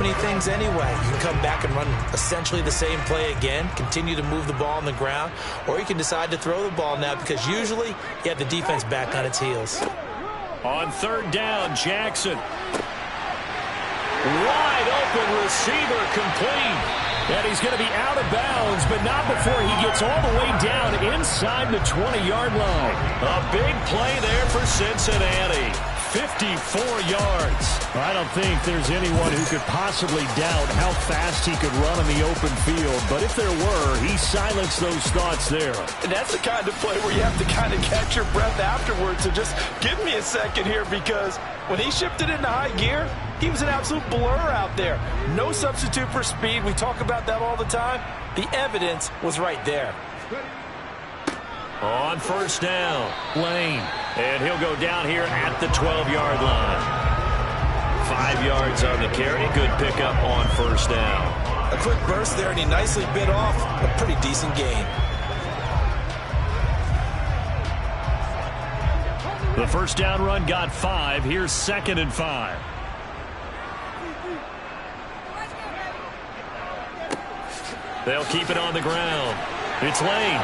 many things anyway. You can come back and run essentially the same play again, continue to move the ball on the ground, or you can decide to throw the ball now because usually you have the defense back on its heels. On third down, Jackson. Wide open receiver, complete. And he's going to be out of bounds, but not before he gets all the way down inside the 20-yard line. A big play there for Cincinnati. 54 yards. I don't think there's anyone who could possibly doubt how fast he could run in the open field. But if there were, he silenced those thoughts there. And that's the kind of play where you have to kind of catch your breath afterwards. So just give me a second here, because when he shifted into high gear, he was an absolute blur out there. No substitute for speed. We talk about that all the time. The evidence was right there. On first down, Lane. And he'll go down here at the 12-yard line. 5 yards on the carry. Good pickup on first down. A quick burst there, and he nicely bit off a pretty decent gain. The first down run got 5. Here's 2nd and 5. They'll keep it on the ground. It's Lane.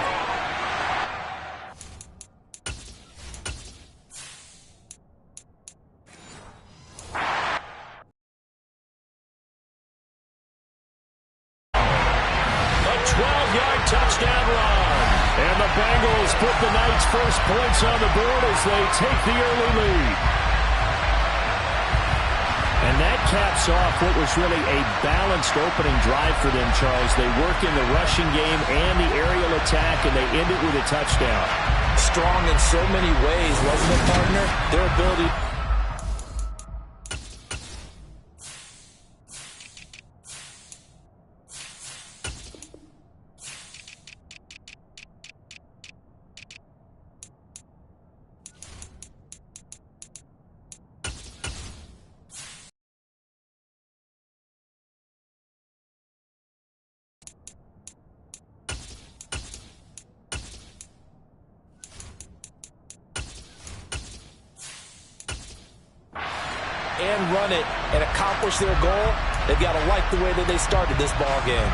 Touchdown run. And the Bengals put the Knights' first points on the board as they take the early lead. And that caps off what was really a balanced opening drive for them, Charles. They work in the rushing game and the aerial attack, and they end it with a touchdown. Strong in so many ways, wasn't it, partner? Their ability... and run it and accomplish their goal, they've got to like the way that they started this ball game.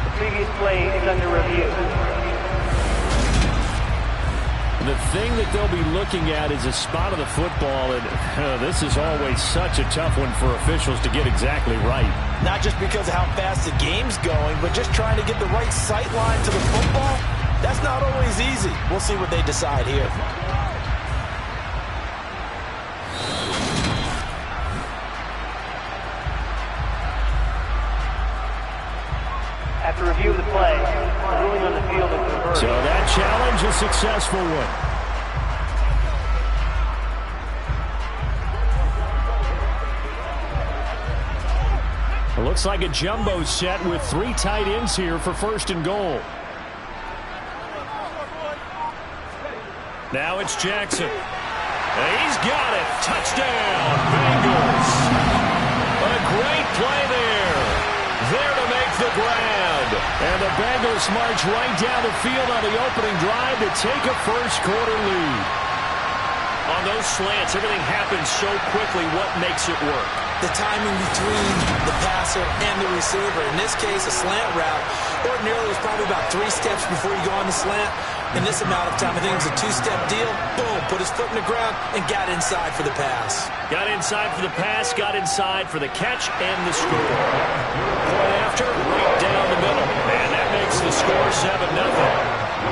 The previous play is under review. The thing that they'll be looking at is a spot of the football, and this is always such a tough one for officials to get exactly right. Not just because of how fast the game's going, but just trying to get the right sight line to the football. That's not always easy. We'll see what they decide here. After review of the play, the ruling on the field is reversed. So that challenge, a successful one. It looks like a jumbo set with 3 tight ends here for 1st and goal. Now it's Jackson. He's got it. Touchdown, Bengals. A great play there. There to make the grab. And the Bengals march right down the field on the opening drive to take a first-quarter lead. On those slants, everything happens so quickly. What makes it work? The timing between the passer and the receiver. In this case, a slant route. Ordinarily, it's probably about 3 steps before you go on the slant. In this amount of time, I think it was a 2-step deal. Boom, put his foot in the ground and got inside for the pass. Got inside for the pass, got inside for the catch and the score. Point after, right down the middle. And that makes the score 7-0.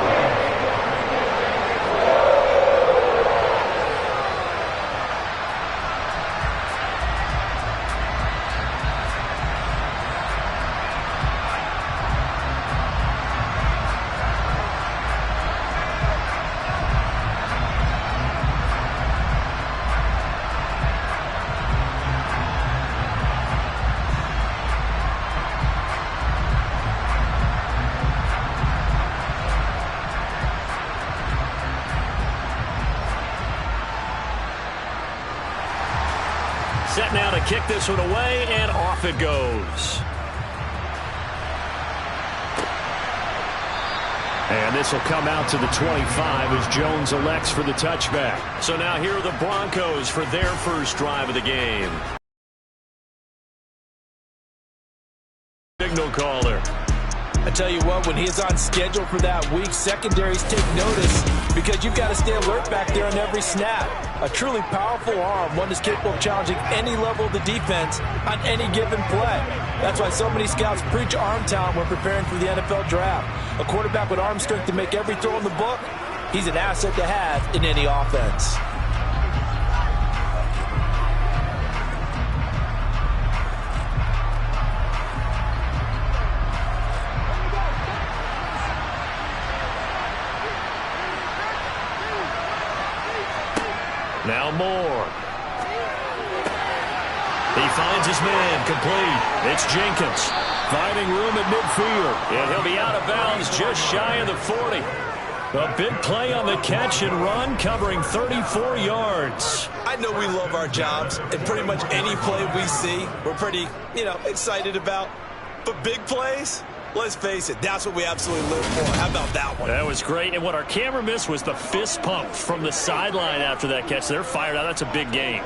Set now to kick this one away, and off it goes. And this will come out to the 25 as Jones elects for the touchback. So now here are the Broncos for their first drive of the game. Signal caller. I tell you what, when he's on schedule for that week, secondaries take notice because you've got to stay alert back there on every snap. A truly powerful arm, one that's capable of challenging any level of the defense on any given play. That's why so many scouts preach arm talent when preparing for the NFL draft. A quarterback with arm strength to make every throw in the book, he's an asset to have in any offense. Now Moore. He finds his man, complete. It's Jenkins. Finding room at midfield. And he'll be out of bounds just shy of the 40. A big play on the catch and run, covering 34 yards. I know we love our jobs, and pretty much any play we see, we're pretty, excited about. But big plays, let's face it, that's what we absolutely live for. How about that one? That was great. And what our camera missed was the fist pump from the sideline after that catch. They're fired out. That's a big gain.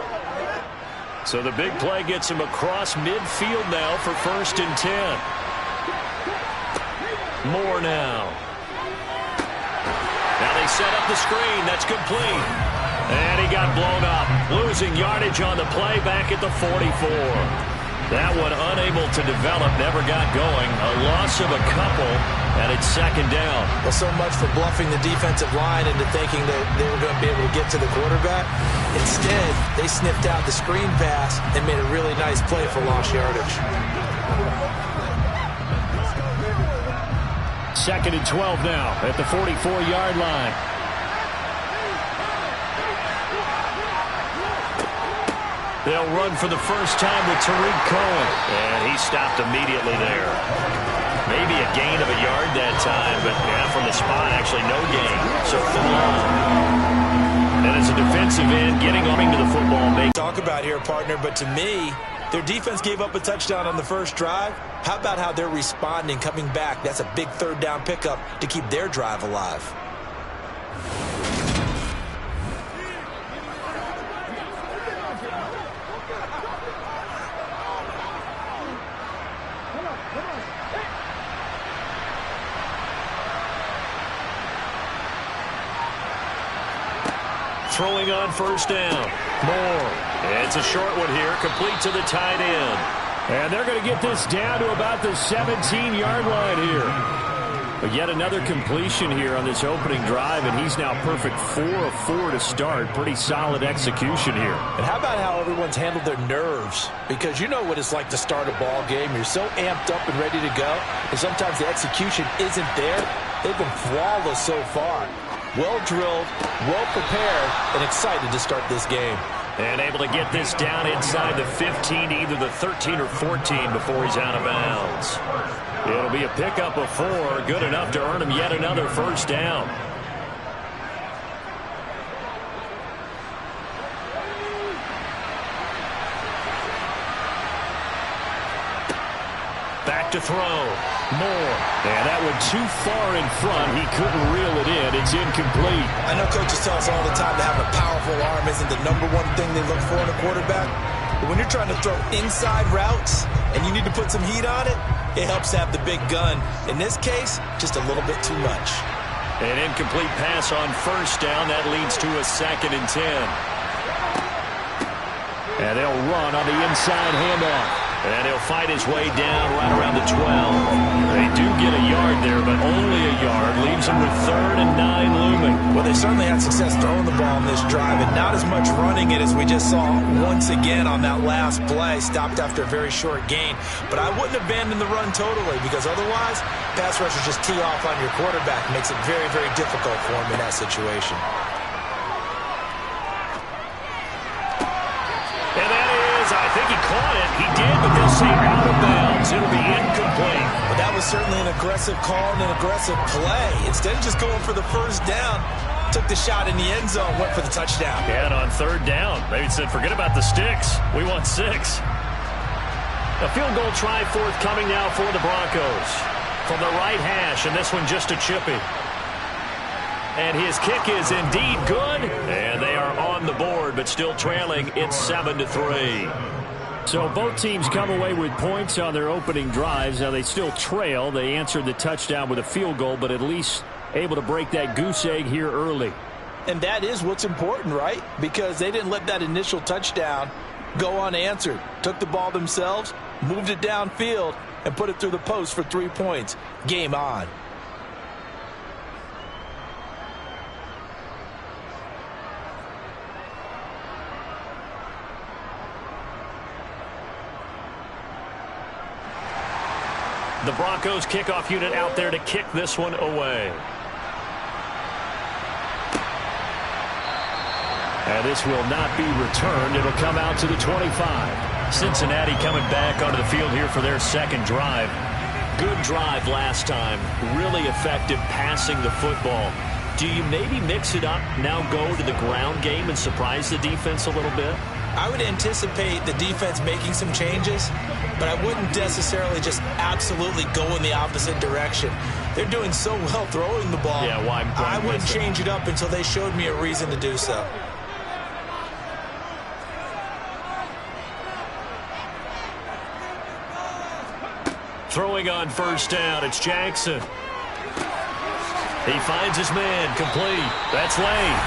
So the big play gets him across midfield now for 1st and 10. Moore now. Now they set up the screen. That's complete. And he got blown up. Losing yardage on the play back at the 44. That one unable to develop, never got going. A loss of a couple, and it's 2nd down. Well, so much for bluffing the defensive line into thinking that they were going to be able to get to the quarterback. Instead, they sniffed out the screen pass and made a really nice play for lost yardage. 2nd and 12 now at the 44-yard line. They'll run for the first time with Tariq Cohen. And he stopped immediately there. Maybe a gain of a yard that time, but from the spot, actually no gain. So and as a defensive end, getting on to the football. Talk about here, partner, but to me, their defense gave up a touchdown on the first drive. How about how they're responding, coming back? That's a big 3rd down pickup to keep their drive alive. Throwing on 1st down. Moore. It's a short one here, complete to the tight end. And they're going to get this down to about the 17-yard line here. But yet another completion here on this opening drive, and he's now perfect 4 of 4 to start. Pretty solid execution here. And how about how everyone's handled their nerves? Because you know what it's like to start a ball game. You're so amped up and ready to go, and sometimes the execution isn't there. They've been flawless so far. Well-drilled, well-prepared, and excited to start this game. And able to get this down inside the 15, either the 13 or 14 before he's out of bounds. It'll be a pickup of 4, good enough to earn him yet another 1st down. Back to throw. Moore. And that one too far in front. He couldn't reel it in. It's incomplete. I know coaches tell us all the time that having a powerful arm isn't the #1 thing they look for in a quarterback. But when you're trying to throw inside routes and you need to put some heat on it, it helps to have the big gun. In this case, just a little bit too much. An incomplete pass on 1st down. That leads to a 2nd and 10. And they'll run on the inside handoff. And he'll fight his way down right around the 12. They do get a yard there, but only a yard. Leaves them with 3rd and 9 looming. Well, they certainly had success throwing the ball in this drive, and not as much running it as we just saw once again on that last play. Stopped after a very short gain. But I wouldn't abandon the run totally, because otherwise, pass rushers just tee off on your quarterback. Makes it very, very difficult for him in that situation. And that is, I think he caught it. He did, but they'll say out of bounds. It'll be incomplete. But that was certainly an aggressive call and an aggressive play. Instead of just going for the 1st down, took the shot in the end zone, went for the touchdown. Yeah, and on 3rd down, maybe said, forget about the sticks. We want 6. A field goal try forthcoming now for the Broncos. From the right hash, and this one just a chippy. And his kick is indeed good. And they are on the board, but still trailing. It's 7-3. So both teams come away with points on their opening drives. Now they still trail. They answered the touchdown with a field goal, but at least able to break that goose egg here early. And that is what's important, right? Because they didn't let that initial touchdown go unanswered. Took the ball themselves, moved it downfield, and put it through the post for 3 points. Game on. The Broncos kickoff unit out there to kick this one away. And this will not be returned. It'll come out to the 25. Cincinnati coming back onto the field here for their second drive. Good drive last time. Really effective passing the football. Do you maybe mix it up, now go to the ground game and surprise the defense a little bit? I would anticipate the defense making some changes, but I wouldn't necessarily just absolutely go in the opposite direction. They're doing so well throwing the ball. Yeah, why I wouldn't change it up until they showed me a reason to do so. Throwing on first down, it's Jackson. He finds his man, complete. That's Lane.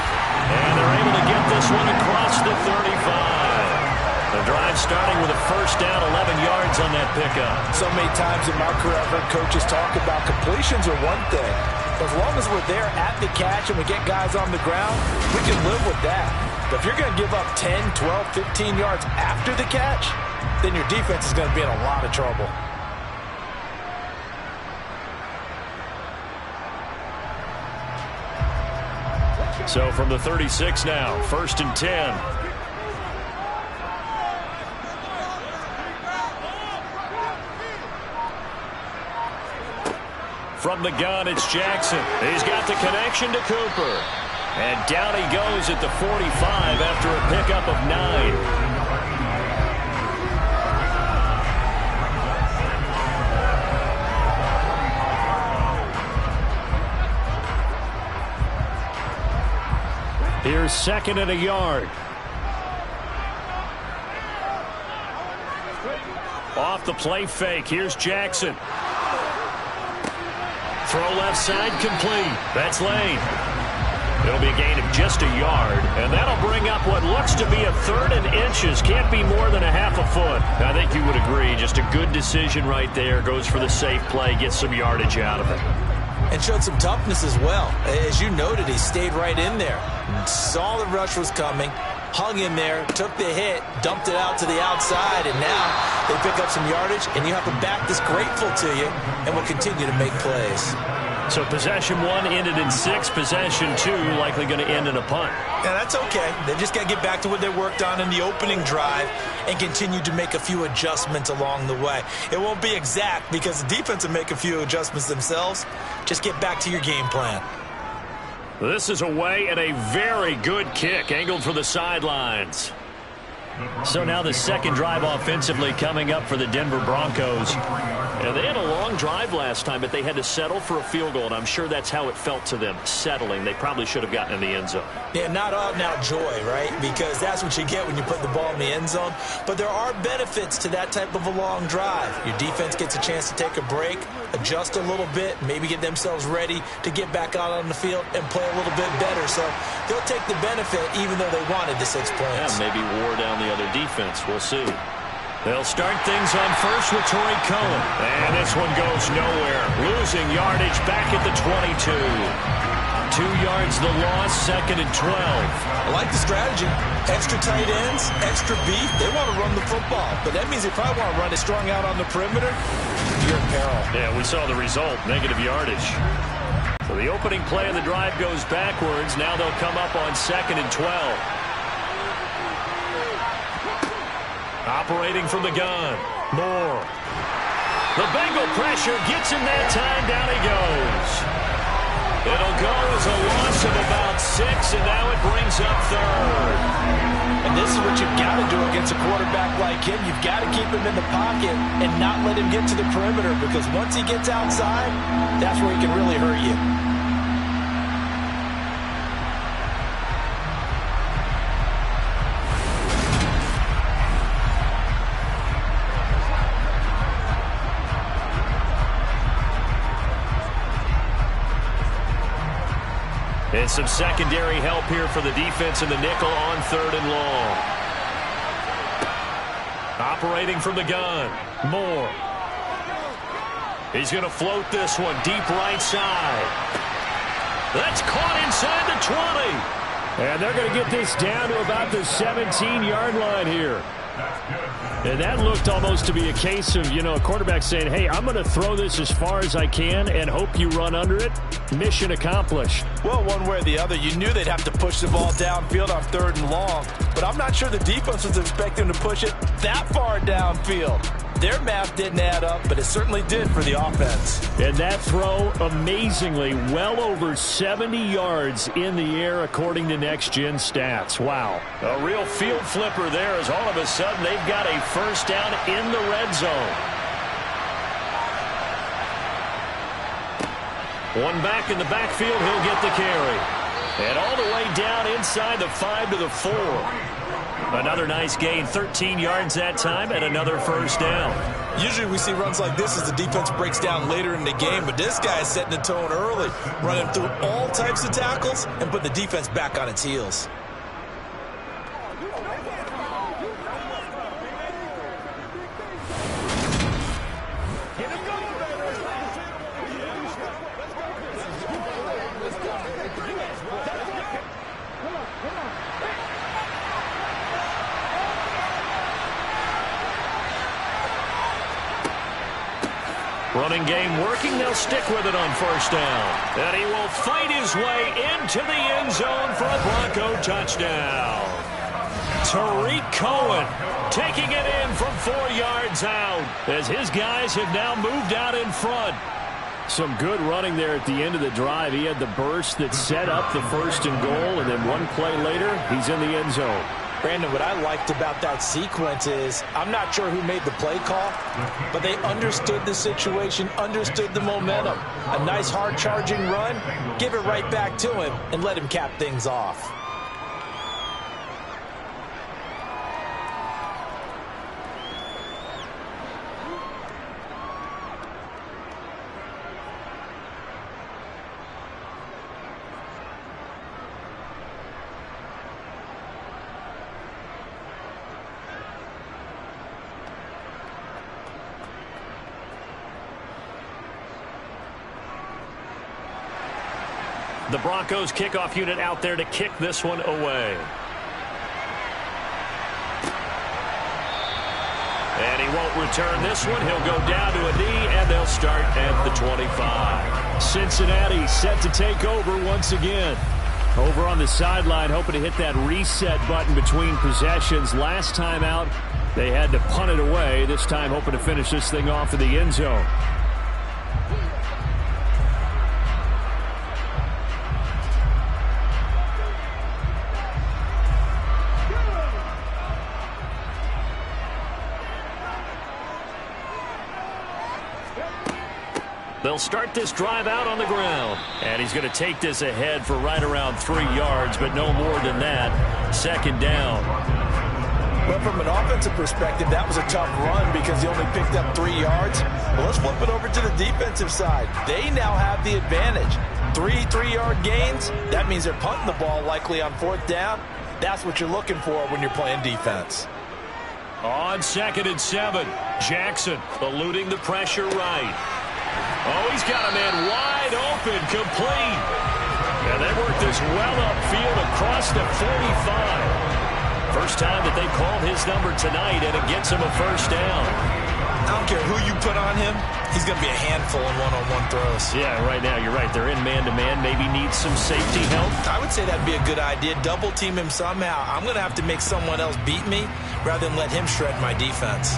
And they're able to get this one across the 35. The drive starting with a first down, 11 yards on that pickup. So many times in my career, I've heard coaches talk about completions are one thing. As long as we're there at the catch and we get guys on the ground, we can live with that. But if you're going to give up 10, 12, 15 yards after the catch, then your defense is going to be in a lot of trouble. So from the 36 now, 1st and 10. From the gun, it's Jackson. He's got the connection to Cooper. And down he goes at the 45 after a pickup of 9. Here's 2nd and a yard. Off the play fake. Here's Jackson. Throw left side complete. That's Lane. It'll be a gain of just a yard, and that'll bring up what looks to be a 3rd and inches. Can't be more than a half a foot. I think you would agree. Just a good decision right there. Goes for the safe play. Gets some yardage out of it. And showed some toughness as well. As you noted, he stayed right in there. Saw the rush was coming, hung in there, took the hit, dumped it out to the outside, and now they pick up some yardage, and you have a back that's grateful to you and will continue to make plays. So possession 1 ended in 6. Possession 2 likely going to end in a punt. Yeah, that's okay. They just got to get back to what they worked on in the opening drive and continue to make a few adjustments along the way. It won't be exact because the defense will make a few adjustments themselves. Just get back to your game plan. This is away and a very good kick angled for the sidelines. So now the second drive offensively coming up for the Denver Broncos. And they had a long drive last time, but they had to settle for a field goal, and I'm sure that's how it felt to them, settling. They probably should have gotten in the end zone. Yeah, not out-and-out joy, right? Because that's what you get when you put the ball in the end zone. But there are benefits to that type of a long drive. Your defense gets a chance to take a break, adjust a little bit, maybe get themselves ready to get back out on the field and play a little bit better. So they'll take the benefit even though they wanted the 6 points. Yeah, maybe wore down the other defense. We'll see. They'll start things on first with Torrey Cohen. And this one goes nowhere. Losing yardage back at the 22. 2 yards the loss, 2nd and 12. I like the strategy. Extra tight ends, extra beef. They want to run the football. But that means they probably want to run it strung out on the perimeter. You're in peril. Yeah, we saw the result. Negative yardage. So the opening play of the drive goes backwards. Now they'll come up on 2nd and 12. Operating from the gun. Moore. The Bengal pressure gets him that time. Down he goes. It'll go as a loss of about 6, and now it brings up 3rd. And this is what you've got to do against a quarterback like him. You've got to keep him in the pocket and not let him get to the perimeter, because once he gets outside, that's where he can really hurt you. And some secondary help here for the defense in the nickel on 3rd and long. Operating from the gun. Moore. He's going to float this one deep right side. That's caught inside the 20. And they're going to get this down to about the 17-yard line here. And that looked almost to be a case of, a quarterback saying, hey, I'm going to throw this as far as I can and hope you run under it. Mission accomplished. Well, one way or the other, you knew they'd have to push the ball downfield on 3rd and long. But I'm not sure the defense was expecting to push it that far downfield. Their math didn't add up, but it certainly did for the offense. And that throw, amazingly, well over 70 yards in the air, according to Next Gen Stats. Wow. A real field flipper there as all of a sudden they've got a first down in the red zone. One back in the backfield, he'll get the carry. And all the way down inside the 5 to the 4. Another nice gain, 13 yards that time, and another first down. Usually we see runs like this as the defense breaks down later in the game, but this guy is setting the tone early, running through all types of tackles and putting the defense back on its heels. Running game working. They'll stick with it on first down. And he will fight his way into the end zone for a Bronco touchdown. Tariq Cohen taking it in from 4 yards out as his guys have now moved out in front. Some good running there at the end of the drive. He had the burst that set up the 1st and goal, and then one play later, he's in the end zone. Brandon, what I liked about that sequence is I'm not sure who made the play call, but they understood the situation, understood the momentum. A nice hard charging run, give it right back to him, and let him cap things off. The Broncos kickoff unit out there to kick this one away. And he won't return this one. He'll go down to a knee, and they'll start at the 25. Cincinnati set to take over once again. Over on the sideline, hoping to hit that reset button between possessions. Last time out, they had to punt it away. This time, hoping to finish this thing off in the end zone. They'll start this drive out on the ground. And he's going to take this ahead for right around 3 yards, but no more than that. 2nd down. But from an offensive perspective, that was a tough run because he only picked up 3 yards. Well, let's flip it over to the defensive side. They now have the advantage. 3 3-yard gains. That means they're punting the ball likely on 4th down. That's what you're looking for when you're playing defense. On 2nd and 7, Jackson eluding the pressure right. Oh, he's got a man wide open, complete. And they work this well upfield across the 45. First time that they've called his number tonight, and it gets him a first down. I don't care who you put on him, he's going to be a handful in one-on-one throws. Yeah, right now, you're right. They're in man-to-man, maybe needs some safety help. I would say that'd be a good idea. Double team him somehow. I'm going to have to make someone else beat me rather than let him shred my defense.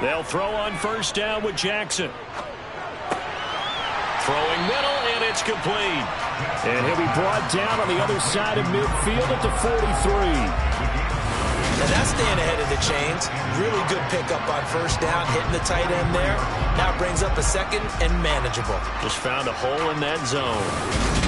They'll throw on first down with Jackson. Throwing middle, and it's complete. And he'll be brought down on the other side of midfield at the 43. And that's staying ahead of the chains. Really good pickup on first down, hitting the tight end there. Now brings up a 2nd and manageable. Just found a hole in that zone.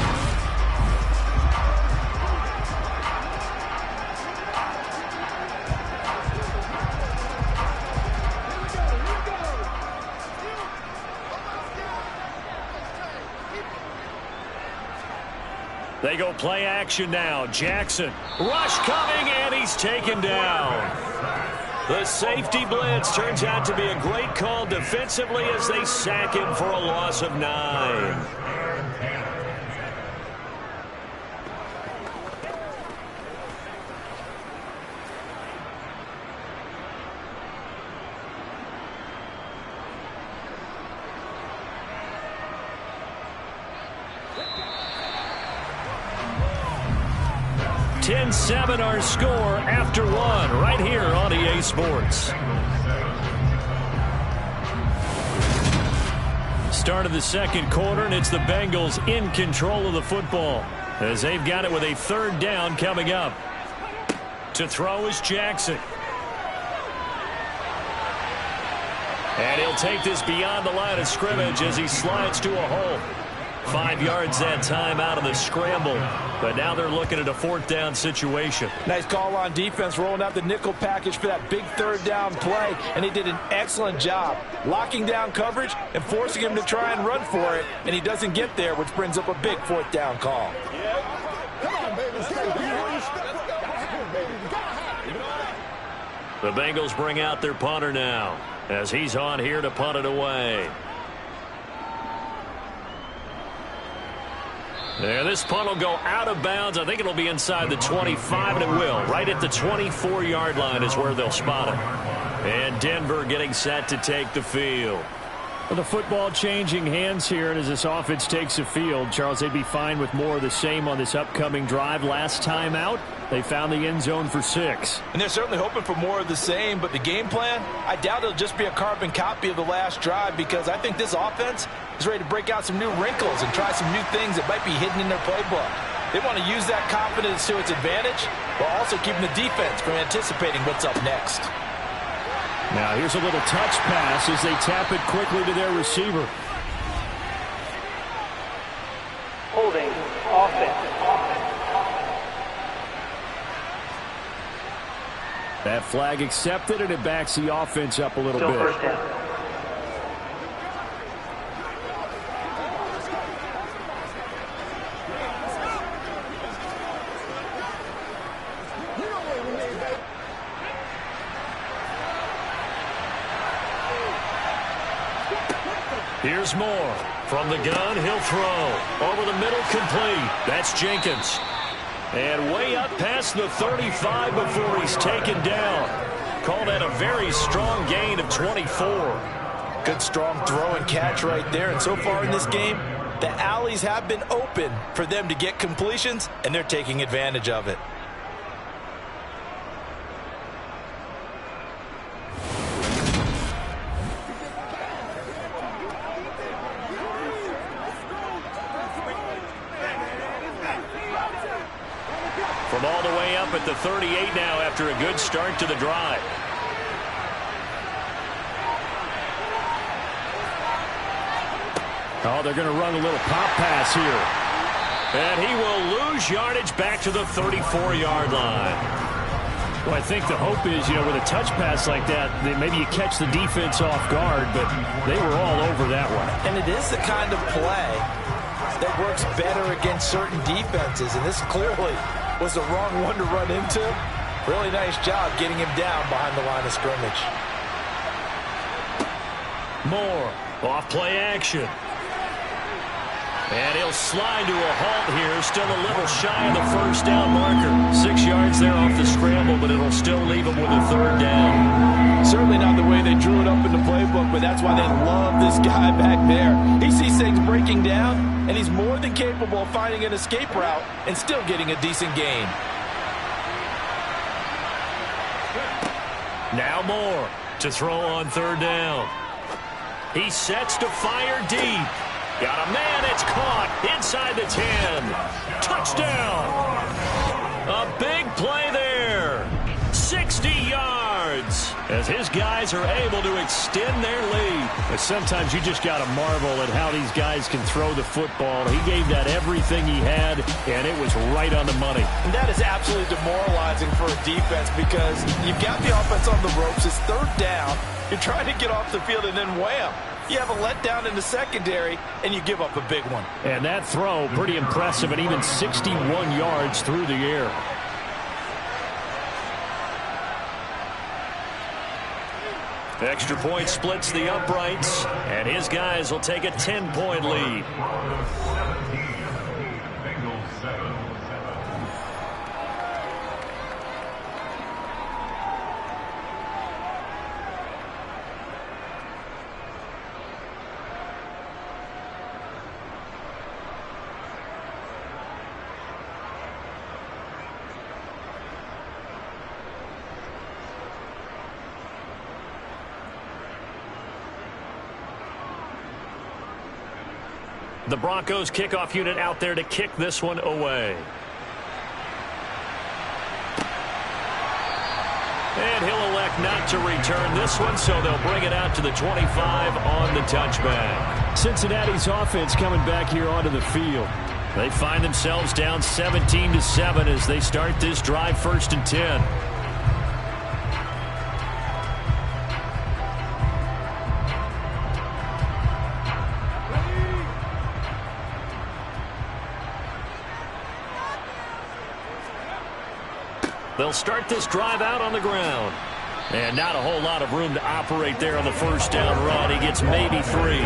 They go play action now. Jackson. Rush coming, and he's taken down. The safety blitz turns out to be a great call defensively as they sack him for a loss of 9. (10-7) our score after 1 right here on EA Sports. Start of the second quarter, and it's the Bengals in control of the football as they've got it with a 3rd down coming up. To throw is Jackson. And he'll take this beyond the line of scrimmage as he slides to a hole. 5 yards that time out of the scramble. But now they're looking at a 4th down situation. Nice call on defense, rolling out the nickel package for that big 3rd down play. And he did an excellent job locking down coverage and forcing him to try and run for it. And he doesn't get there, which brings up a big 4th down call. The Bengals bring out their punter now as he's on here to punt it away. There, this punt will go out of bounds. I think it'll be inside the 25, and it will. Right at the 24-yard line is where they'll spot it. And Denver getting set to take the field. Well, the football changing hands here, and as this offense takes the field, Charles, they'd be fine with more of the same on this upcoming drive. Last time out, they found the end zone for 6. And they're certainly hoping for more of the same, but the game plan, I doubt it'll just be a carbon copy of the last drive, because I think this offense is ready to break out some new wrinkles and try some new things that might be hidden in their playbook. They want to use that confidence to its advantage, while also keeping the defense from anticipating what's up next. Now here's a little touch pass as they tap it quickly to their receiver. Holding offense. That flag accepted, and it backs the offense up a little Still bit. 1st down. Here's Moore. From the gun, he'll throw. Over the middle, complete. That's Jenkins. And way up past the 35 before he's taken down. Called that a very strong gain of 24. Good, strong throw and catch right there. And so far in this game, the alleys have been open for them to get completions, and they're taking advantage of it. From all the way up at the 38 now after a good start to the drive. Oh, they're going to run a little pop pass here. And he will lose yardage back to the 34-yard line. Well, I think the hope is, with a touch pass like that, maybe you catch the defense off guard, but they were all over that one. And it is the kind of play that works better against certain defenses, and this clearly was the wrong one to run into. Really nice job getting him down behind the line of scrimmage. Moore, off play action. And he'll slide to a halt here, still a little shy of the 1st down marker. 6 yards there off the scramble, but it'll still leave him with a 3rd down. Certainly not the way they drew it up in the playbook, but that's why they love this guy back there. He sees things breaking down, and he's more than capable of finding an escape route and still getting a decent gain. Now Moore to throw on 3rd down. He sets to fire deep. Got a man, it's caught inside the 10. Touchdown. A big play there. 60 yards as his guys are able to extend their lead. But sometimes you just got to marvel at how these guys can throw the football. He gave that everything he had, and it was right on the money. And that is absolutely demoralizing for a defense because you've got the offense on the ropes. It's 3rd down. You're trying to get off the field, and then wham, You have a letdown in the secondary, and you give up a big one. And that throw, pretty impressive, and even 61 yards through the air. Extra point splits the uprights, and his guys will take a 10-point lead. The Broncos kickoff unit out there to kick this one away. And he'll elect not to return this one, so they'll bring it out to the 25 on the touchback. Cincinnati's offense coming back here onto the field. They find themselves down 17-7 as they start this drive, 1st and 10. They'll start this drive out on the ground. And not a whole lot of room to operate there on the first down run. He gets maybe 3.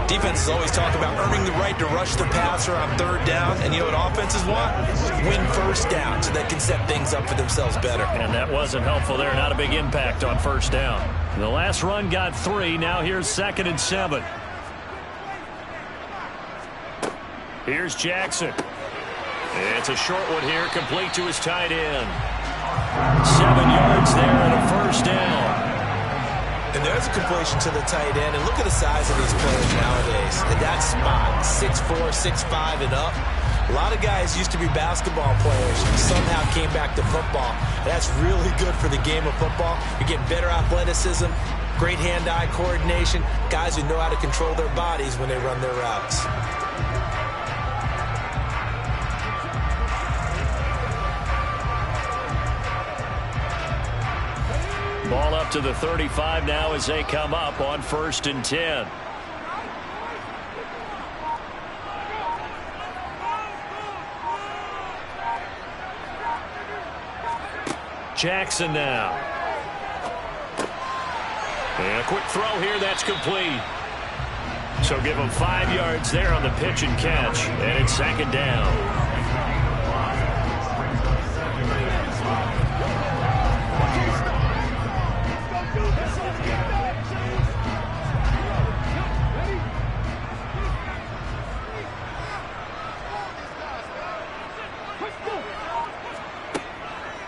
Defenses always talk about earning the right to rush the passer on 3rd down. And you know what offenses want? Win 1st down so they can set things up for themselves better. And that wasn't helpful there. Not a big impact on 1st down. The last run got 3. Now here's 2nd and 7. Here's Jackson. It's a short one here, complete to his tight end. 7 yards there and a 1st down. And there's a completion to the tight end. And look at the size of these players nowadays. At that spot, 6'4", 6'5", and up. A lot of guys used to be basketball players, somehow came back to football. And that's really good for the game of football. You're getting better athleticism, great hand-eye coordination, guys who know how to control their bodies when they run their routes. Ball up to the 35 now as they come up on 1st and 10. Jackson now. And a quick throw here, that's complete. So give him 5 yards there on the pitch and catch, and it's 2nd down.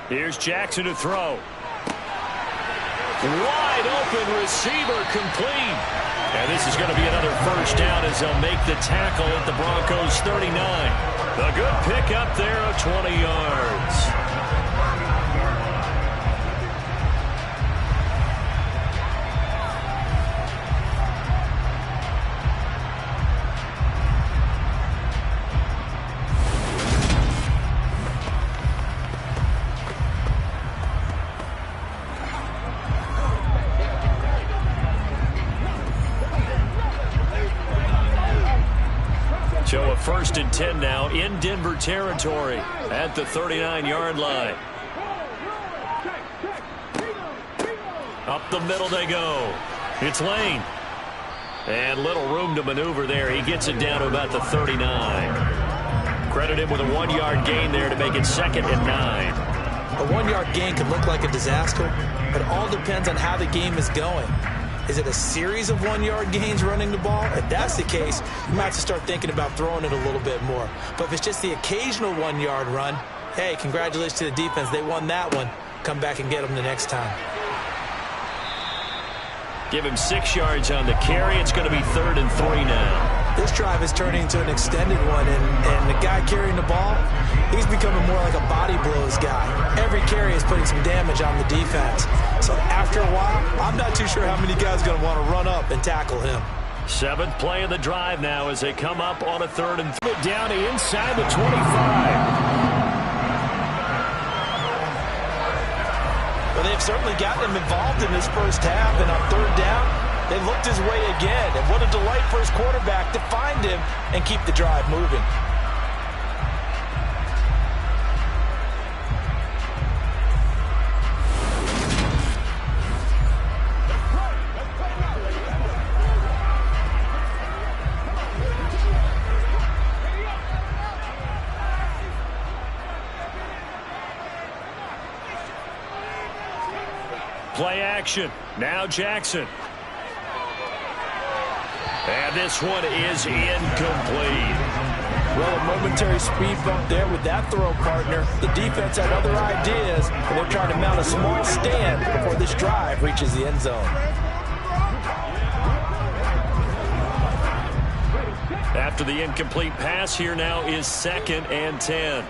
Here's Jackson to throw. Wide open receiver complete. And this is going to be another 1st down as they'll make the tackle at the Broncos 39. A good pickup there of 20 yards. So a 1st and 10 now in Denver territory at the 39-yard line. Up the middle they go. It's Lane. And little room to maneuver there. He gets it down to about the 39. Credit him with a 1-yard gain there to make it 2nd and 9. A 1-yard gain can look like a disaster, but it all depends on how the game is going. Is it a series of 1-yard gains running the ball? If that's the case, you might have to start thinking about throwing it a little bit more. But if it's just the occasional 1-yard run, hey, congratulations to the defense. They won that one. Come back and get them the next time. Give him 6 yards on the carry. It's going to be 3rd and 3 now. This drive is turning into an extended one, and the guy carrying the ball, he's becoming more like a body blows guy. Every carry is putting some damage on the defense. So after a while, I'm not too sure how many guys are going to want to run up and tackle him. 7th play of the drive now as they come up on a 3rd and 3. Down to inside the 25. Well, they've certainly gotten him involved in this first half, and on 3rd down, They looked his way again, and what a delight for his quarterback to find him and keep the drive moving. Play action. Now Jackson. And this one is incomplete. Well, a momentary speed bump there with that throw, partner. The defense had other ideas, and they're trying to mount a small stand before this drive reaches the end zone. After the incomplete pass, here now is 2nd and 10.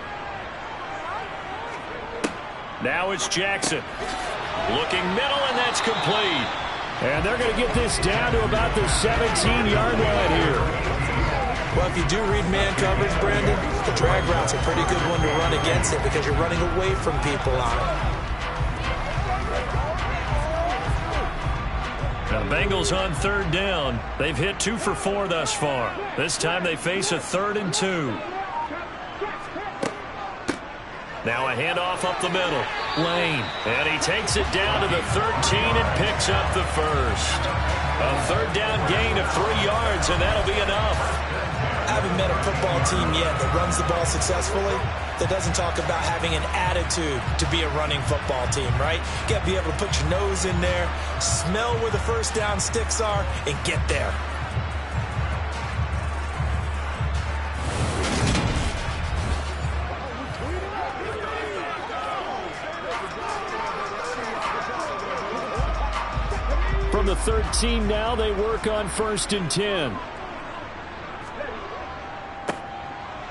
Now it's Jackson. Looking middle, and that's complete. And they're going to get this down to about the 17-yard line here. Well, if you do read man coverage, Brandon, the drag route's a pretty good one to run against it because you're running away from people on it. Now the Bengals on 3rd down. They've hit 2 for 4 thus far. This time they face a 3rd and 2. Now a handoff up the middle. Lane. And he takes it down to the 13 and picks up the first. A 3rd down gain of 3 yards, and that'll be enough. I haven't met a football team yet that runs the ball successfully that doesn't talk about having an attitude to be a running football team, right? You got to be able to put your nose in there, smell where the first down sticks are, and get there. From the 13 now, they work on 1st and 10.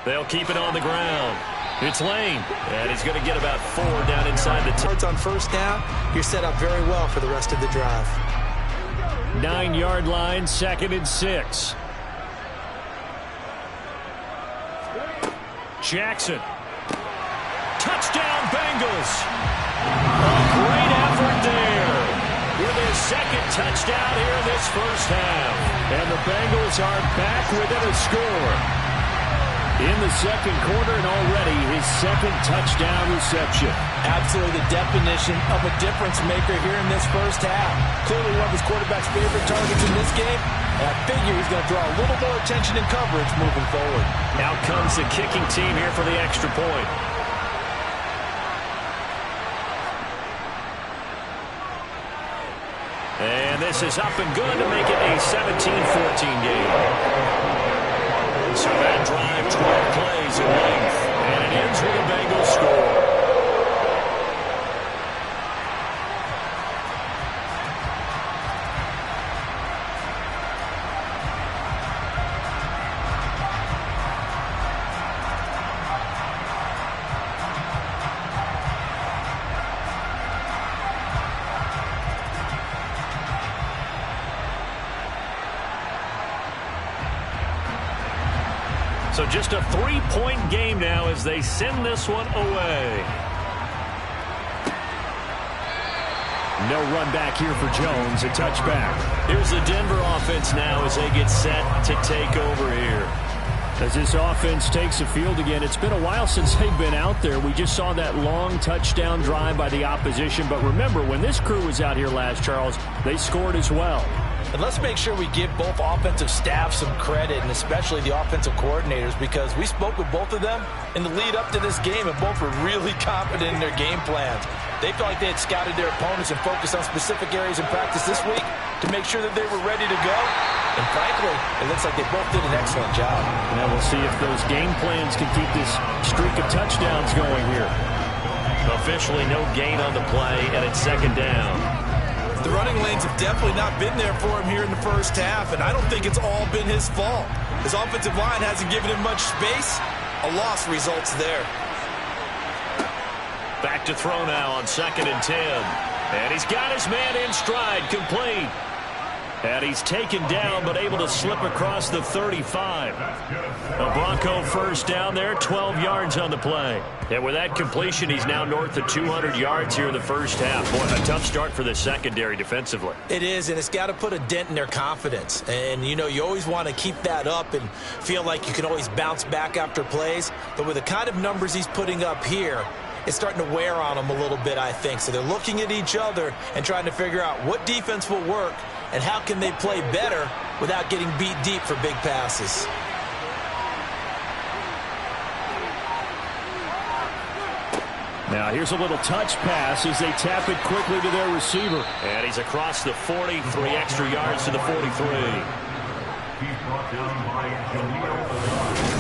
They'll keep it on the ground. It's Lane, and he's going to get about 4 down inside the 10. Yards on 1st down, you're set up very well for the rest of the drive. 9-yard line, 2nd and 6. Jackson. Touchdown, Bengals. A great effort there. With his 2nd touchdown here in this first half. And the Bengals are back within a score. In the 2nd quarter, and already his 2nd touchdown reception. Absolutely the definition of a difference maker here in this first half. Clearly one of his quarterback's favorite targets in this game. And I figure he's going to draw a little more attention and coverage moving forward. Out comes the kicking team here for the extra point. And this is up and good to make it a 17-14 game. So that drive, 12 plays in length, and it ends with a Bengals score. So just a 3-point game now as they send this one away. No run back here for Jones, a touchback. Here's the Denver offense now as they get set to take over here. As this offense takes the field again, it's been a while since they've been out there. We just saw that long touchdown drive by the opposition. But remember, when this crew was out here last, Charles, they scored as well. And let's make sure we give both offensive staff some credit, and especially the offensive coordinators, because we spoke with both of them in the lead up to this game, and both were really confident in their game plans. They felt like they had scouted their opponents and focused on specific areas in practice this week to make sure that they were ready to go. And frankly, it looks like they both did an excellent job. Now we'll see if those game plans can keep this streak of touchdowns going here. Officially no gain on the play, and it's 2nd down. The running lanes have definitely not been there for him here in the first half, and I don't think it's all been his fault. His offensive line hasn't given him much space. A loss results there. Back to throw now on 2nd and 10. And he's got his man in stride, complete. And he's taken down, but able to slip across the 35. A Bronco first down there, 12 yards on the play. And with that completion, he's now north of 200 yards here in the first half. Boy, a tough start for the secondary defensively. It is, and it's got to put a dent in their confidence. And, you know, you always want to keep that up and feel like you can always bounce back after plays. But with the kind of numbers he's putting up here, it's starting to wear on them a little bit, I think. So they're looking at each other and trying to figure out what defense will work and how can they play better without getting beat deep for big passes. Now here's a little touch pass as they tap it quickly to their receiver. And he's across the 40, 3 extra yards to the 43.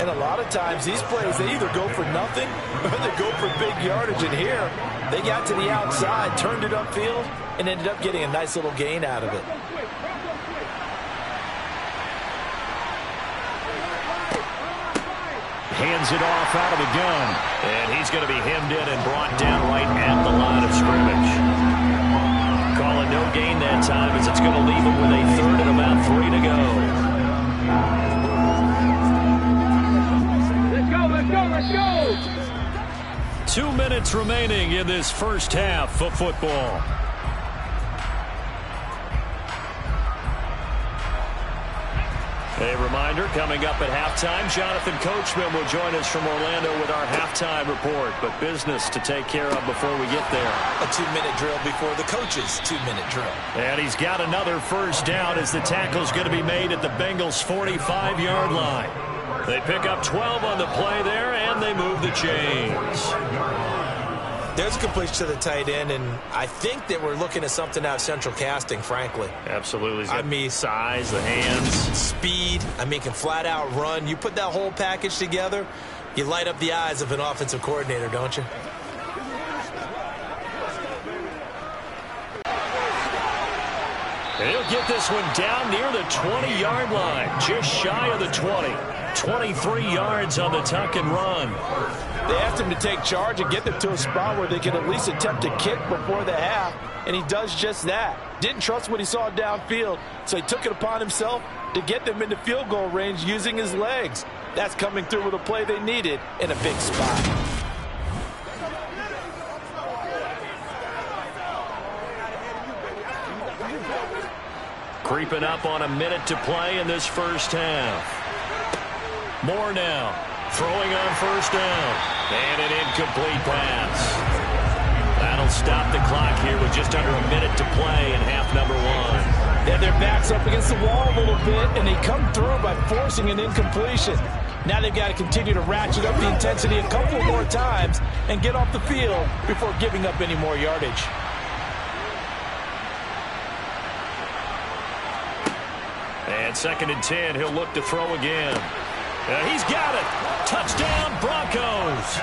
And a lot of times these plays, they either go for nothing or they go for big yardage. And here, they got to the outside, turned it upfield, and ended up getting a nice little gain out of it. Hands it off out of the gun. And he's going to be hemmed in and brought down right at the line of scrimmage. Calling no gain that time as it's going to leave him with a third and about 3 to go. Let's go! 2 minutes remaining in this first half of football. A reminder, coming up at halftime, Jonathan Coachman will join us from Orlando with our halftime report. But business to take care of before we get there. A 2-minute drill before the coach's 2-minute drill. And he's got another first down as the tackle's going to be made at the Bengals' 45-yard line. They pick up 12 on the play there, and they move the chains. There's a completion to the tight end, and I think that we're looking at something out of central casting, frankly. Absolutely. I mean, size, the hands. Speed. I mean, can flat out run. You put that whole package together, you light up the eyes of an offensive coordinator, don't you? He'll get this one down near the 20-yard line, just shy of the 20. 23 yards on the tuck and run. They asked him to take charge and get them to a spot where they can at least attempt to kick before the half, and he does just that. Didn't trust what he saw downfield, so he took it upon himself to get them into field goal range using his legs. That's coming through with a play they needed in a big spot. Creeping up on a minute to play in this first half. More now. Throwing on first down. And an incomplete pass. That'll stop the clock here with just under a minute to play in half number 1. Yeah, their back's up against the wall a little bit, and they come through by forcing an incompletion. Now they've got to continue to ratchet up the intensity a couple more times and get off the field before giving up any more yardage. And 2nd and 10, he'll look to throw again. He's got it. Touchdown, Broncos.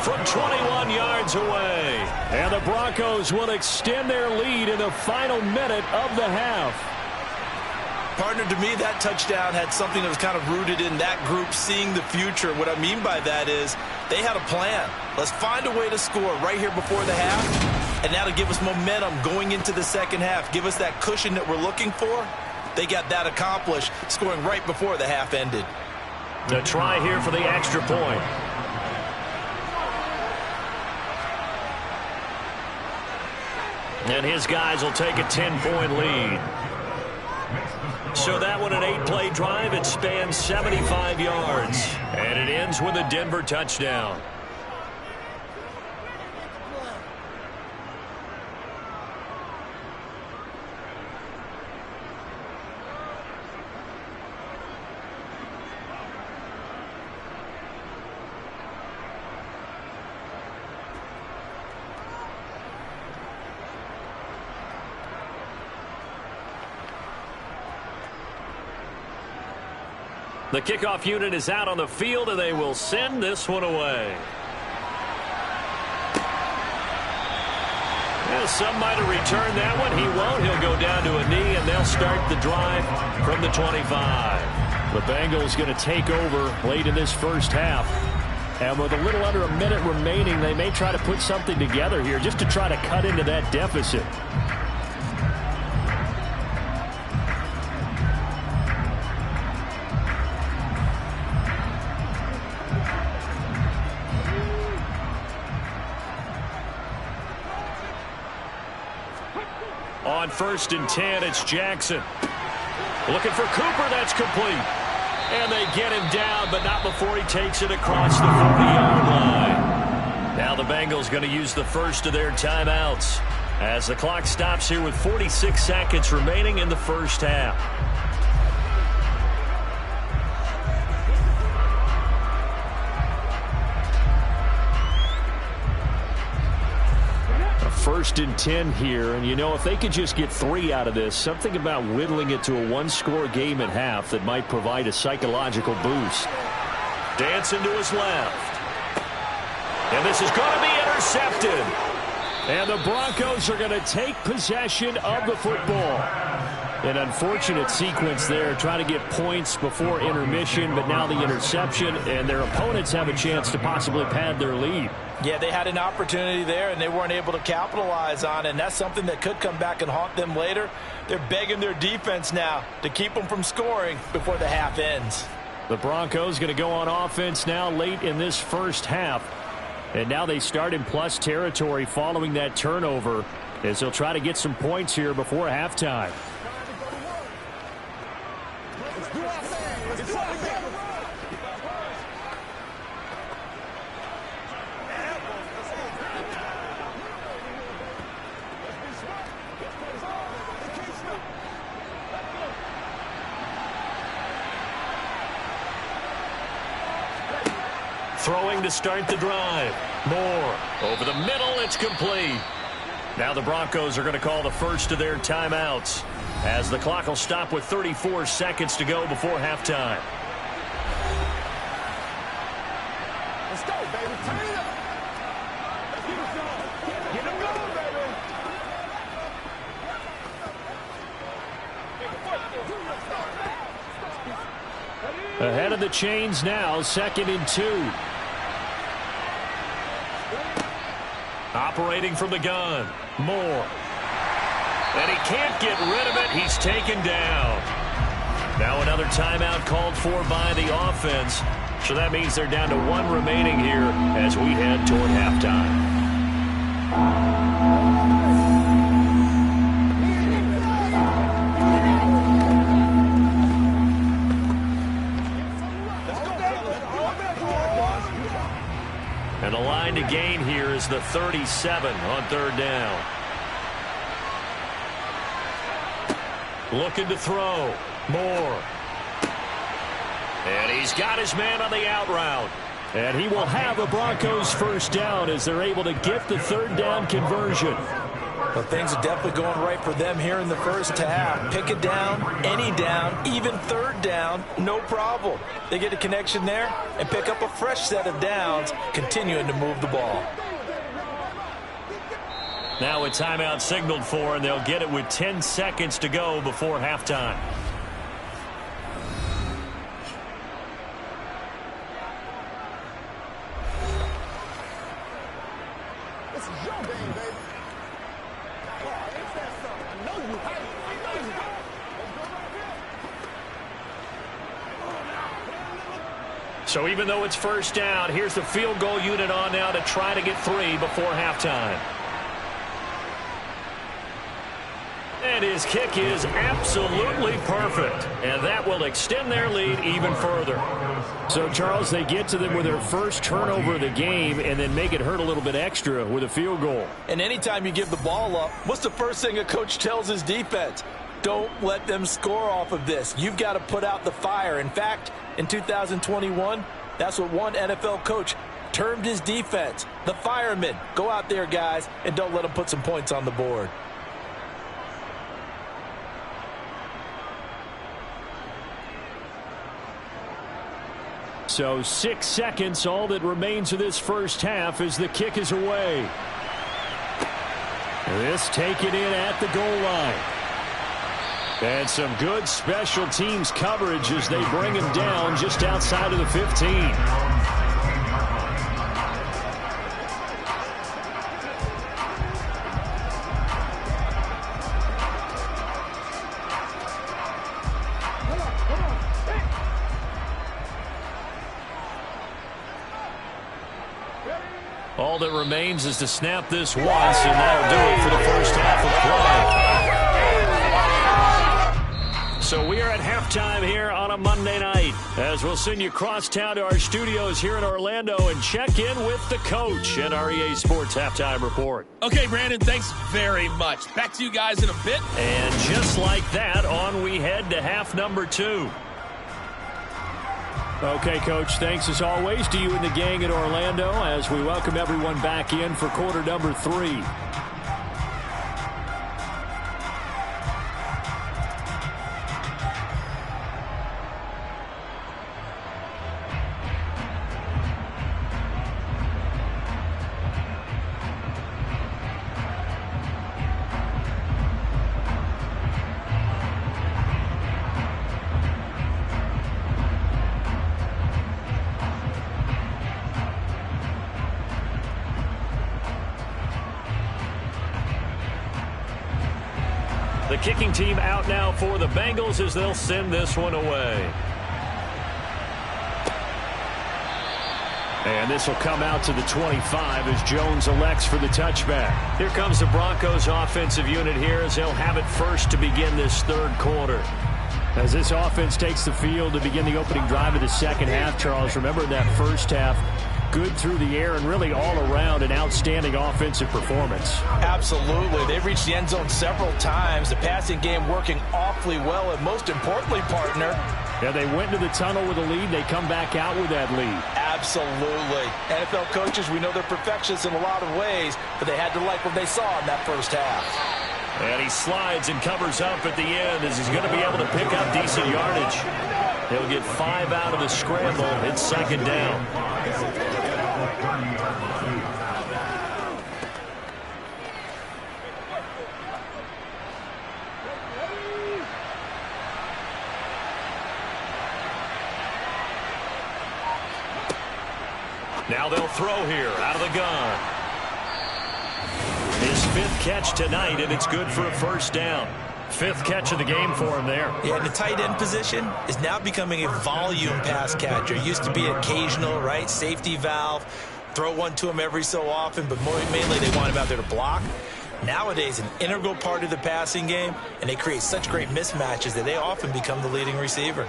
From 21 yards away. And the Broncos will extend their lead in the final minute of the half. Partner, to me, that touchdown had something that was kind of rooted in that group seeing the future. What I mean by that is they had a plan. Let's find a way to score right here before the half, and that'll give us momentum going into the second half. Give us that cushion that we're looking for. They got that accomplished, scoring right before the half ended. A try here for the extra point. And his guys will take a 10-point lead. So that one, an 8-play drive. It spans 75 yards. And it ends with a Denver touchdown. The kickoff unit is out on the field, and they will send this one away. Well, some might have returned that one. He won't. He'll go down to a knee, and they'll start the drive from the 25. The Bengals going to take over late in this first half. And with a little under a minute remaining, they may try to put something together here just to try to cut into that deficit. on 1st and 10. It's Jackson. Looking for Cooper. That's complete. And they get him down, but not before he takes it across the 40-yard line. Now the Bengals going to use the first of their timeouts as the clock stops here with 46 seconds remaining in the first half. First and 10 here, and you know, if they could just get 3 out of this, something about whittling it to a one-score game at half that might provide a psychological boost. Dancing to his left. And this is going to be intercepted. And the Broncos are going to take possession of the football. An unfortunate sequence there, trying to get points before intermission, but now the interception, and their opponents have a chance to possibly pad their lead. Yeah, they had an opportunity there, and they weren't able to capitalize on it, and that's something that could come back and haunt them later. They're begging their defense now to keep them from scoring before the half ends. The Broncos going to go on offense now late in this first half, and now they start in plus territory following that turnover as they'll try to get some points here before halftime. Throwing to start the drive. Moore over the middle. It's complete. Now the Broncos are going to call the first of their timeouts as the clock will stop with 34 seconds to go before halftime. Let's go, baby. Turn it up. Get him going, baby. Ahead of the chains now, 2nd and 2. Operating from the gun. Moore. And he can't get rid of it. He's taken down. Now another timeout called for by the offense. So that means they're down to 1 remaining here as we head toward halftime. And the line to gain here is the 37 on 3rd down. Looking to throw. Moore. And he's got his man on the out route. And he will have the Broncos first down as they're able to get the 3rd down conversion. But things are definitely going right for them here in the first half. Pick it down, any down, even 3rd down, no problem. They get a connection there and pick up a fresh set of downs, continuing to move the ball. Now a timeout signaled for, and they'll get it with 10 seconds to go before halftime. This is your game, baby. I know you hype. I know you hype. So even though it's first down, here's the field goal unit on now to try to get 3 before halftime. And his kick is absolutely perfect. And that will extend their lead even further. So, Charles, they get to them with their first turnover of the game and then make it hurt a little bit extra with a field goal. And anytime you give the ball up, what's the first thing a coach tells his defense? Don't let them score off of this. You've got to put out the fire. In fact, in 2021, that's what one NFL coach termed his defense. The firemen. Go out there, guys, and don't let them put some points on the board. So 6 seconds, all that remains of this first half as the kick is away. This taken in at the goal line. And some good special teams coverage as they bring him down just outside of the 15. All that remains is to snap this once, and that'll do it for the first half of play. So we are at halftime here on a Monday night, as we'll send you cross town to our studios here in Orlando and check in with the coach at our EA Sports Halftime Report. Okay, Brandon, thanks very much. Back to you guys in a bit. And just like that, on we head to half number 2. Okay, Coach, thanks as always to you and the gang in Orlando as we welcome everyone back in for quarter number 3. The kicking team out now for the Bengals as they'll send this one away. And this will come out to the 25 as Jones elects for the touchback. Here comes the Broncos offensive unit here as they'll have it first to begin this third quarter. As this offense takes the field to begin the opening drive of the second half, Charles, remember that first half, good through the air and really all around an outstanding offensive performance. Absolutely. They've reached the end zone several times. The passing game working awfully well, and most importantly, partner, yeah, they went to the tunnel with a lead. They come back out with that lead. Absolutely. NFL coaches, we know they're perfectionists in a lot of ways, but they had to like what they saw in that first half. And he slides and covers up at the end as he's going to be able to pick up decent yardage. He'll get 5 out of the scramble. It's second down. Now they'll throw here out of the gun. His 5th catch tonight, and it's good for a first down. 5th catch of the game for him there. Yeah, and the tight end position is now becoming a volume pass catcher. It used to be occasional, right? Safety valve. Throw one to him every so often, but mainly they want him out there to block. Nowadays, an integral part of the passing game, and they create such great mismatches that they often become the leading receiver.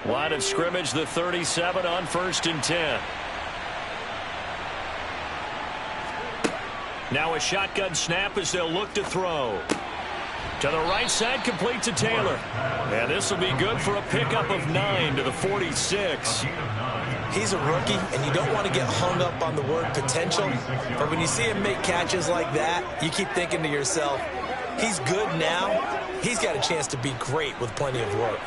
Line of scrimmage, the 37 on 1st and 10. Now a shotgun snap as they'll look to throw. To the right side, complete to Taylor. And this will be good for a pickup of 9 to the 46. He's a rookie, and you don't want to get hung up on the word potential. But when you see him make catches like that, you keep thinking to yourself, he's good now. He's got a chance to be great with plenty of work.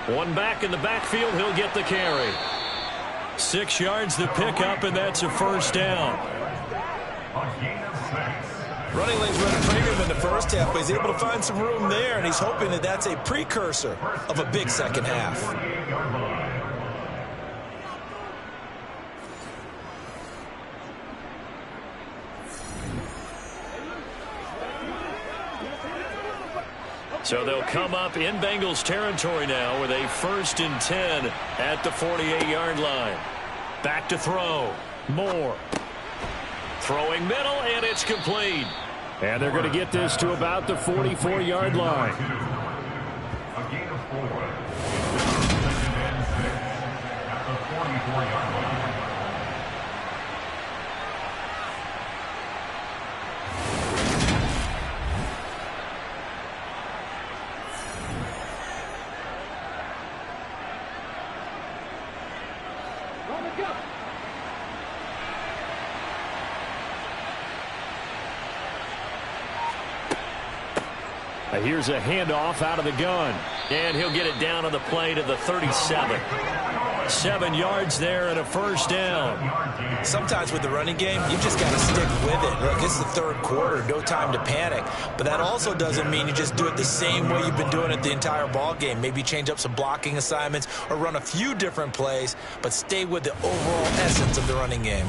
One back in the backfield, he'll get the carry. 6 yards the pickup, and that's a first down. Running lanes running premium in the first half, but he's able to find some room there, and he's hoping that that's a precursor of a big second half. So they'll come up in Bengals territory now with a 1st and 10 at the 48-yard line. Back to throw. Moore. Throwing middle, and it's complete. And they're going to get this to about the 44-yard line. A gain of 4. At the 44-yard line. Here's a handoff out of the gun. And he'll get it down on the play to the 37. 7 yards there and a first down. Sometimes with the running game, you just got to stick with it. Look, it's the third quarter, no time to panic. But that also doesn't mean you just do it the same way you've been doing it the entire ball game. Maybe change up some blocking assignments or run a few different plays, but stay with the overall essence of the running game.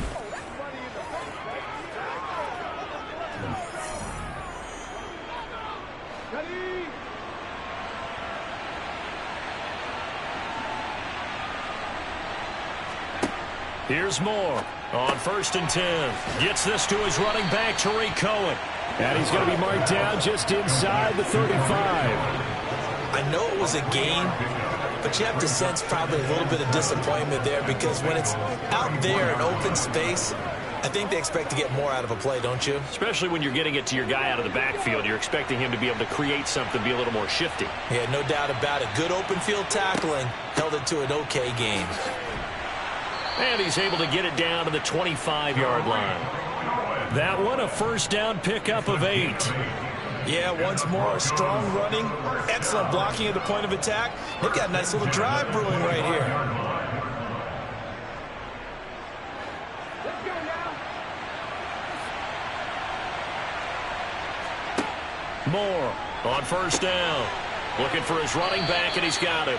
Here's Moore on 1st and 10. Gets this to his running back, Tariq Cohen. And he's going to be marked down just inside the 35. I know it was a gain, but you have to sense probably a little bit of disappointment there because when it's out there in open space, I think they expect to get more out of a play, don't you? Especially when you're getting it to your guy out of the backfield. You're expecting him to be able to create something, be a little more shifty. Yeah, no doubt about it. Good open field tackling held it to an okay game. And he's able to get it down to the 25-yard line. That one, a first down pickup of 8. Yeah, once more, strong running, excellent blocking at the point of attack. They've got a nice little drive brewing right here. Moore on 1st down. Looking for his running back, and he's got him.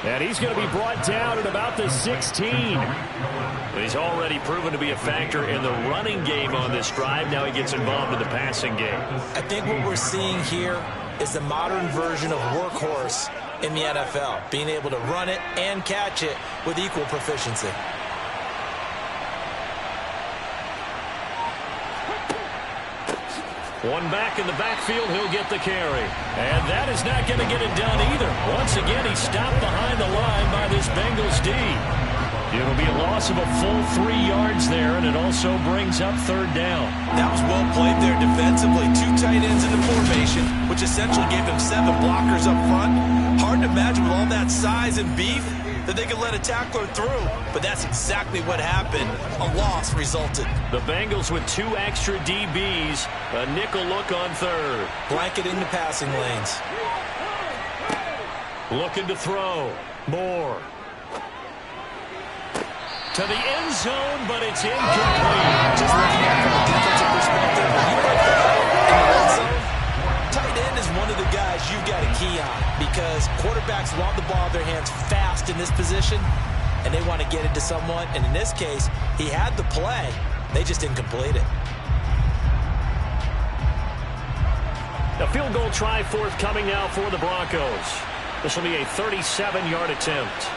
And he's going to be brought down at about the 16. He's already proven to be a factor in the running game on this drive. Now he gets involved in the passing game. I think what we're seeing here is the modern version of workhorse in the NFL, being able to run it and catch it with equal proficiency. One back in the backfield, he'll get the carry. And that is not going to get it done either. Once again, he's stopped behind the line by this Bengals D. It'll be a loss of a full 3 yards there, and it also brings up 3rd down. That was well played there defensively. 2 tight ends in the formation, which essentially gave him 7 blockers up front. Hard to imagine with all that size and beef that they could let a tackler through, but that's exactly what happened. A loss resulted. The Bengals with 2 extra DBs, a nickel look on 3rd. Blanketing the passing lanes. Looking to throw. Moore. To the end zone, but it's incomplete. Just looking at it from a defensive perspective, when you break the hole in the red zone, tight end is one of the guys you've got to key on because quarterbacks want the ball in their hands fast in this position, and they want to get it to someone. And in this case, he had the play. They just didn't complete it. A field goal try forthcoming now for the Broncos. This will be a 37-yard attempt.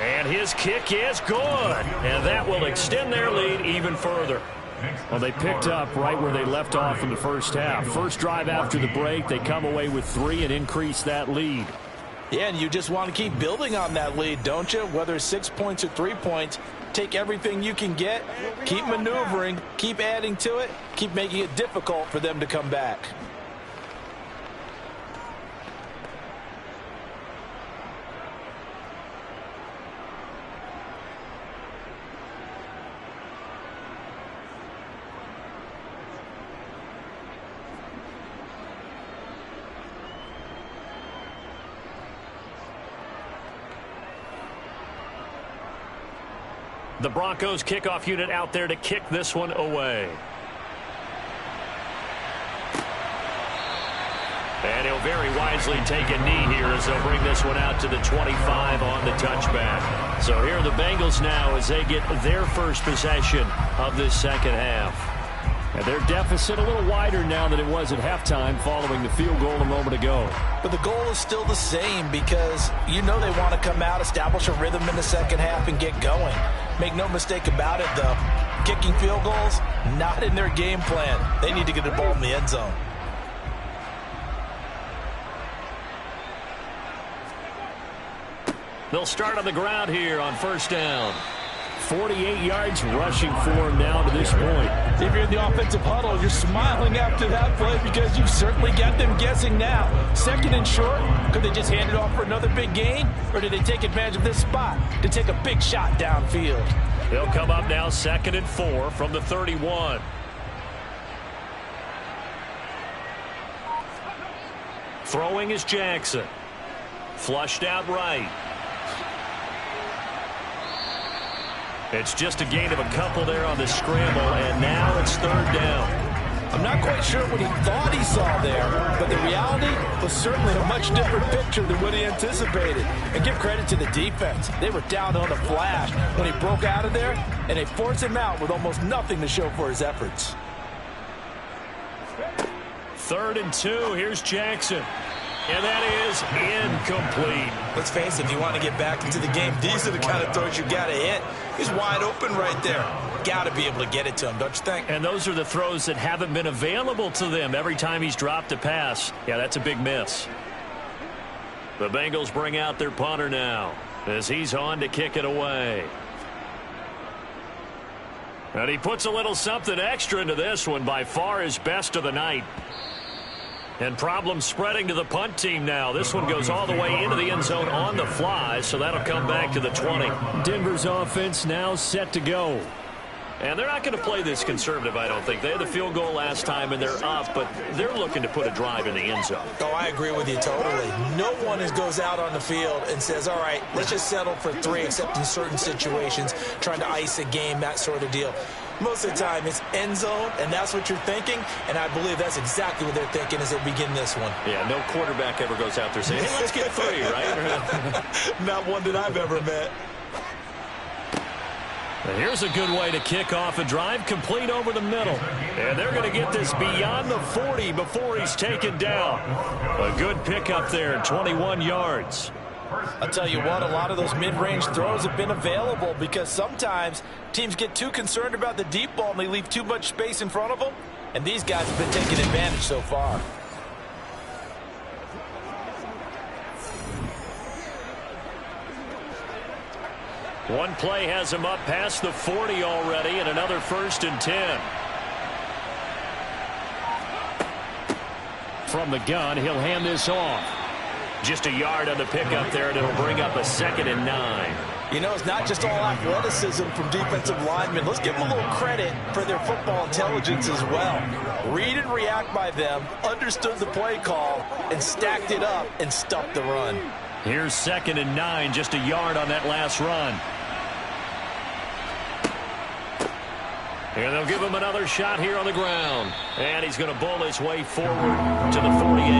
And his kick is good. And that will extend their lead even further. Well, they picked up right where they left off in the first half. First drive after the break, they come away with 3 and increase that lead. Yeah, and you just want to keep building on that lead, don't you? Whether it's 6 points or 3 points, take everything you can get, keep maneuvering, keep adding to it, keep making it difficult for them to come back. The Broncos kickoff unit out there to kick this one away. And he'll very wisely take a knee here as they'll bring this one out to the 25 on the touchback. So here are the Bengals now as they get their first possession of this second half. And their deficit a little wider now than it was at halftime following the field goal a moment ago. But the goal is still the same because you know they want to come out, establish a rhythm in the second half, and get going. Make no mistake about it, though. Kicking field goals, not in their game plan. They need to get the ball in the end zone. They'll start on the ground here on first down. 48 yards rushing for him now to this point. If you're in the offensive huddle, you're smiling after that play because you've certainly got them guessing now. Second and short, could they just hand it off for another big gain? Or did they take advantage of this spot to take a big shot downfield? They'll come up now 2nd and 4 from the 31. Throwing is Jackson. Flushed out right. It's just a gain of a couple there on the scramble, and now it's 3rd down. I'm not quite sure what he thought he saw there, but the reality was certainly a much different picture than what he anticipated. And give credit to the defense. They were down on a flash when he broke out of there, and they forced him out with almost nothing to show for his efforts. 3rd and 2. Here's Jackson. And that is incomplete. Let's face it, if you want to get back into the game, these are the kind of throws you got to hit. He's wide open right there. Got to be able to get it to him, don't you think? And those are the throws that haven't been available to them every time he's dropped a pass. Yeah, that's a big miss. The Bengals bring out their punter now as he's on to kick it away. And he puts a little something extra into this one, by far his best of the night. And problems spreading to the punt team now. This one goes all the way into the end zone on the fly, so that'll come back to the 20. Denver's offense now set to go. And they're not going to play this conservative, I don't think. They had the field goal last time, and they're up, but they're looking to put a drive in the end zone. Oh, I agree with you totally. No one goes out on the field and says, all right, let's just settle for 3, except in certain situations, trying to ice a game, that sort of deal. Most of the time, it's end zone, and that's what you're thinking, and I believe that's exactly what they're thinking as they begin this one. Yeah, no quarterback ever goes out there saying, hey, let's get 3, right? Not one that I've ever met. And here's a good way to kick off a drive, complete over the middle. And they're going to get this beyond the 40 before he's taken down. A good pickup there, 21 yards. I'll tell you what, a lot of those mid-range throws have been available because sometimes teams get too concerned about the deep ball and they leave too much space in front of them. And these guys have been taking advantage so far. One play has him up past the 40 already, and another 1st and 10. From the gun, he'll hand this off. Just a yard on the pickup there, and it'll bring up a 2nd and 9. You know, it's not just all athleticism from defensive linemen. Let's give them a little credit for their football intelligence as well. Read and react by them, understood the play call, and stacked it up and stuffed the run. Here's 2nd and 9, just a yard on that last run. And they'll give him another shot here on the ground. And he's going to bowl his way forward to the 48.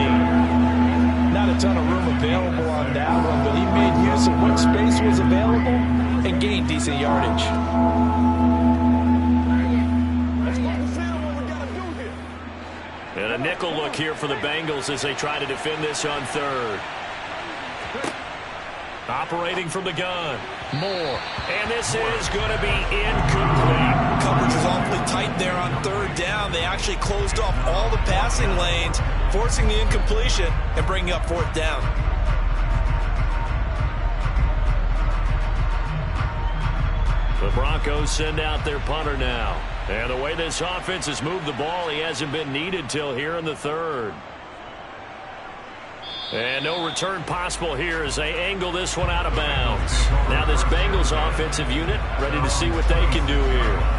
Not a ton of room available on that one, but he made use of what space was available and gained decent yardage. And a nickel look here for the Bengals as they try to defend this on 3rd. Operating from the gun. Moore. And this is going to be incomplete. Coverage was awfully tight there on 3rd down. They actually closed off all the passing lanes, forcing the incompletion and bringing up 4th down. The Broncos send out their punter now. And the way this offense has moved the ball, he hasn't been needed till here in the 3rd. And no return possible here as they angle this one out of bounds. Now this Bengals offensive unit ready to see what they can do here.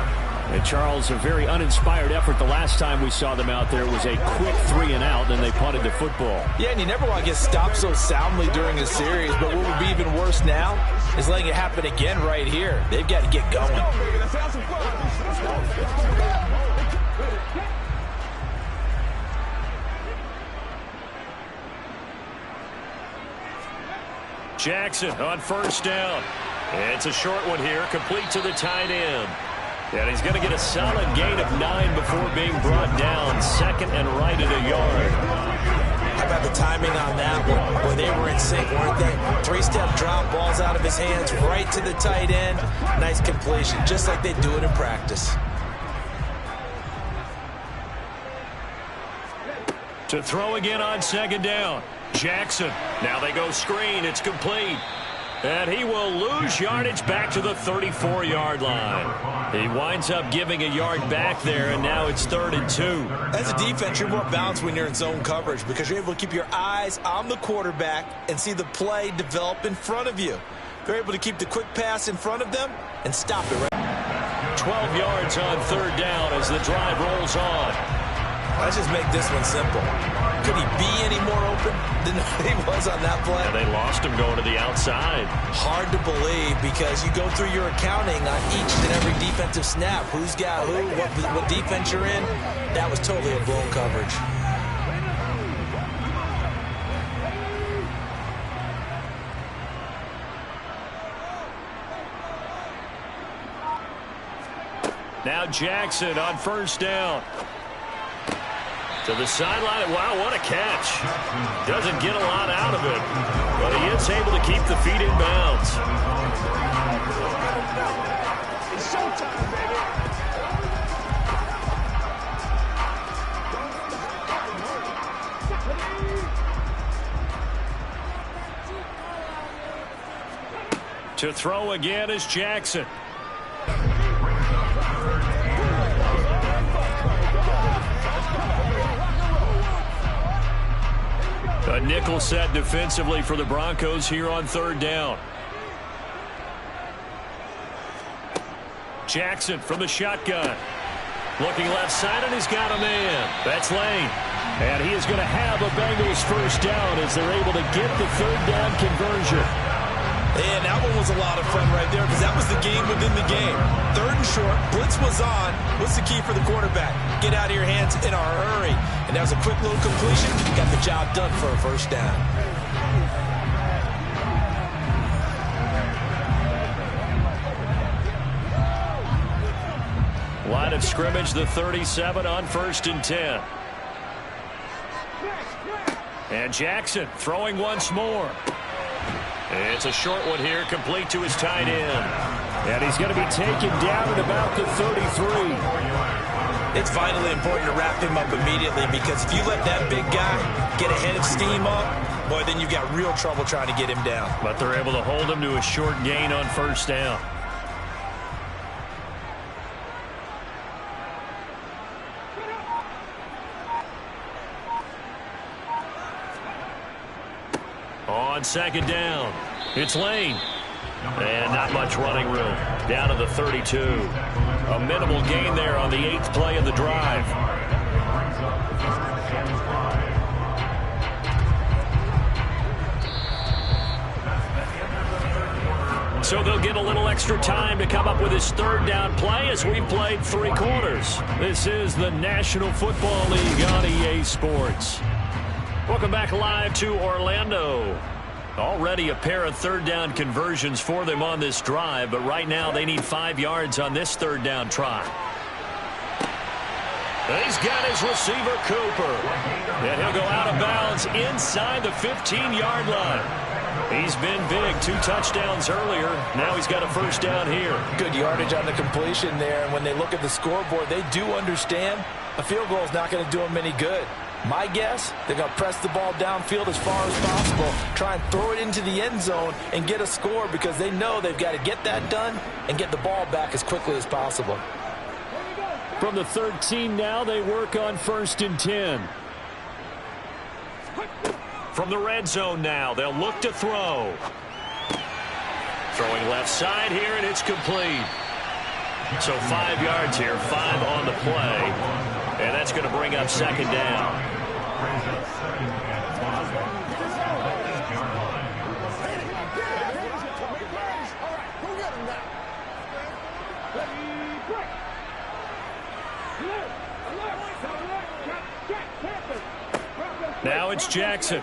And Charles, a very uninspired effort. The last time we saw them out there was a quick 3 and out, then they punted the football. Yeah, and you never want to get stopped so soundly during a series, but what would be even worse now is letting it happen again right here. They've got to get going. Jackson on 1st down. It's a short one here, complete to the tight end. And he's going to get a solid gain of 9 before being brought down. 2nd and right at a yard. How about the timing on that one? Well, they were in sync, weren't they? 3-step drop, balls out of his hands, right to the tight end. Nice completion, just like they do it in practice. To throw again on 2nd down. Jackson. Now they go screen. It's complete. And he will lose yardage back to the 34-yard line. He winds up giving a yard back there, and now it's 3rd and 2. As a defense, you're more balanced when you're in zone coverage because you're able to keep your eyes on the quarterback and see the play develop in front of you. They're able to keep the quick pass in front of them and stop it right. 12 yards on 3rd down as the drive rolls on. Let's just make this one simple. Could he be any more open than he was on that play? And they lost him going to the outside. Hard to believe because you go through your accounting on each and every defensive snap. Who's got who, what defense you're in. That was totally a blown coverage. Now Jackson on 1st down. To the sideline. Wow, what a catch. Doesn't get a lot out of it, but he is able to keep the feet in bounds. It's showtime, baby. To throw again is Jackson. A nickel set defensively for the Broncos here on third down. Jackson from the shotgun. Looking left side, and he's got a man. That's Lane. And he is going to have a Bengals first down as they're able to get the third down conversion. And that one was a lot of fun right there because that was the game within the game. Third and short, blitz was on. What's the key for the quarterback? Get out of your hands in a hurry. And that was a quick little completion. Got the job done for a first down. Line of scrimmage, the 37 on 1st and 10. And Jackson throwing once more. It's a short one here, complete to his tight end. And he's going to be taken down at about the 33. It's vitally important to wrap him up immediately because if you let that big guy get ahead of steam up, boy, then you've got real trouble trying to get him down. But they're able to hold him to a short gain on first down. On second down, it's Lane. And not much running room. Down to the 32. A minimal gain there on the 8th play of the drive. So they'll get a little extra time to come up with his third down play as we've played 3 quarters. This is the National Football League on EA Sports. Welcome back live to Orlando. Already a pair of third down conversions for them on this drive, but right now they need 5 yards on this third down try. He's got his receiver, Cooper. And he'll go out of bounds inside the 15-yard line. He's been big, 2 touchdowns earlier. Now he's got a first down here. Good yardage on the completion there, and when they look at the scoreboard, they do understand a field goal is not going to do them any good. My guess, they're going to press the ball downfield as far as possible, try and throw it into the end zone and get a score because they know they've got to get that done and get the ball back as quickly as possible. From the 13 now, they work on 1st and 10. From the red zone now, they'll look to throw. Throwing left side here, and it's complete. So 5 yards here, 5 on the play. And that's going to bring up second down. Now it's Jackson.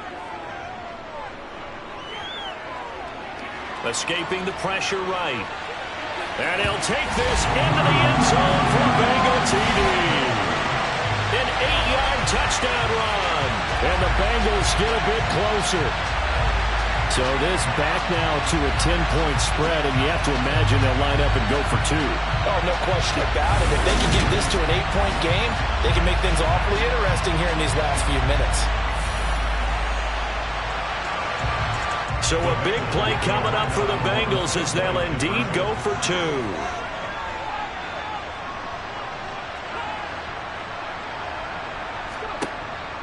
Escaping the pressure right. And he'll take this into the end zone for Bengal TD. An 8-yard touchdown run. And the Bengals get a bit closer. So this back now to a 10-point spread, and you have to imagine they'll line up and go for 2. Oh, no question about it. If they can get this to an 8-point game, they can make things awfully interesting here in these last few minutes. So a big play coming up for the Bengals as they'll indeed go for 2.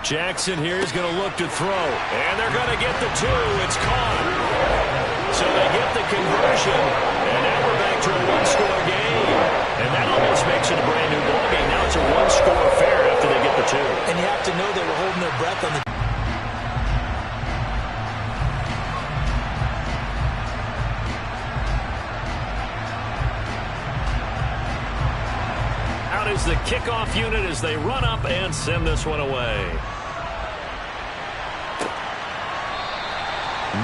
Jackson here is going to look to throw. And they're going to get the 2. It's caught. So they get the conversion. And now we're back to a 1-score game. And that almost makes it a brand new ball game. Now it's a 1-score affair after they get the 2. And you have to know they were holding their breath on the is the kickoff unit as they run up and send this one away.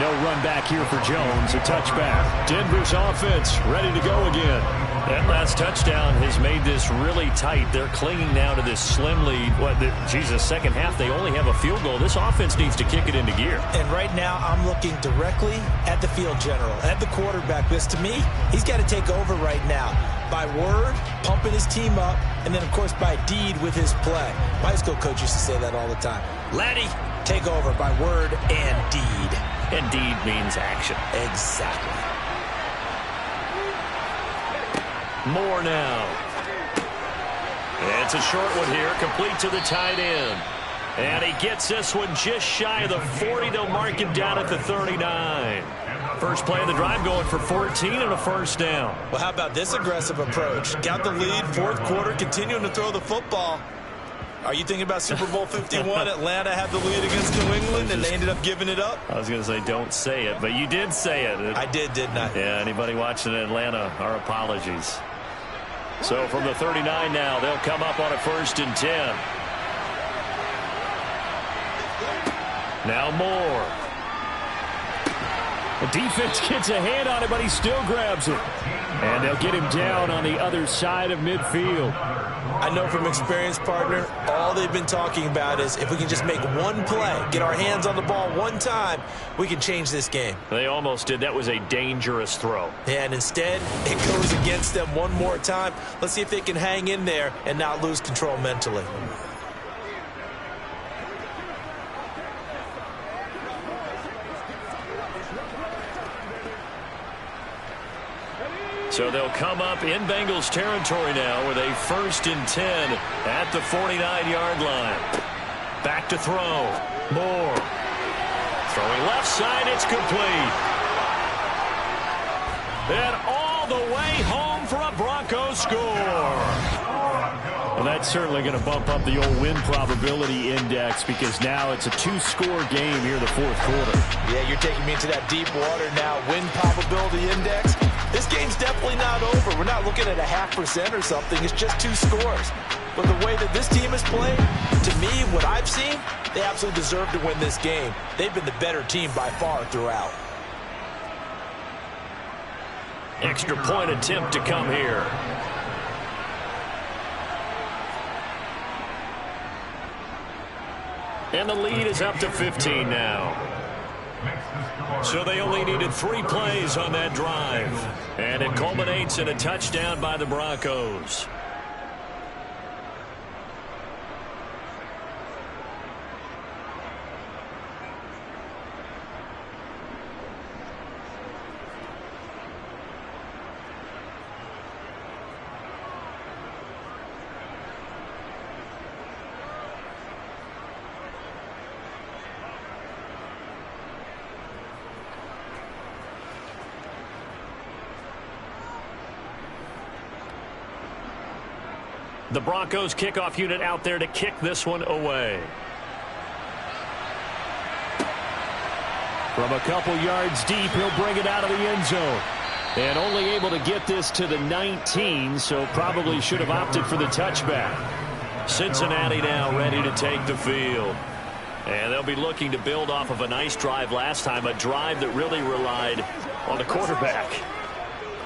no run back here for Jones. A touchback. Denver's offense ready to go again. That last touchdown has made this really tight. They're clinging now to this slim lead. Second half, they only have a field goal. This offense needs to kick it into gear. And right now, I'm looking directly at the field general, at the quarterback. Because to me, he's got to take over right now. By word, pumping his team up, and then, of course, by deed with his play. My high school coach used to say that all the time. Laddie, take over by word and deed. And deed means action. Exactly. More now. It's a short one here, complete to the tight end. And he gets this one just shy of the 40. They'll mark him down at the 39. First play of the drive going for 14 and a first down. Well, how about this aggressive approach? Got the lead, fourth quarter, continuing to throw the football. Are you thinking about Super Bowl 51? Atlanta had the lead against New England, and they ended up giving it up? I was going to say don't say it, but you did say it. I did, didn't I? Yeah, anybody watching Atlanta, our apologies. So from the 39 now, they'll come up on a 1st and 10. Now Moore. The defense gets a hand on it, but he still grabs it. And they'll get him down on the other side of midfield. I know from experience, partner, all they've been talking about is if we can just make one play, get our hands on the ball one time, we can change this game. They almost did. That was a dangerous throw. Yeah, and instead, it goes against them one more time. Let's see if they can hang in there and not lose control mentally. So they'll come up in Bengals territory now with a 1st and 10 at the 49-yard line. Back to throw. Moore. Throwing left side, it's complete. And all the way home for a Broncos score. Well, that's certainly going to bump up the old win probability index because now it's a 2-score game here in the fourth quarter. Yeah, you're taking me into that deep water now. Win probability index. This game's definitely not over. We're not looking at a 0.5% or something. It's just 2 scores. But the way that this team has played, to me, what I've seen, they absolutely deserve to win this game. They've been the better team by far throughout. Extra point attempt to come here. And the lead is up to 15 now. So they only needed 3 plays on that drive. And it culminates in a touchdown by the Broncos. The Broncos kickoff unit out there to kick this one away. From a couple yards deep, he'll bring it out of the end zone. And only able to get this to the 19, so probably should have opted for the touchback. Cincinnati now ready to take the field. And they'll be looking to build off of a nice drive last time, a drive that really relied on the quarterback.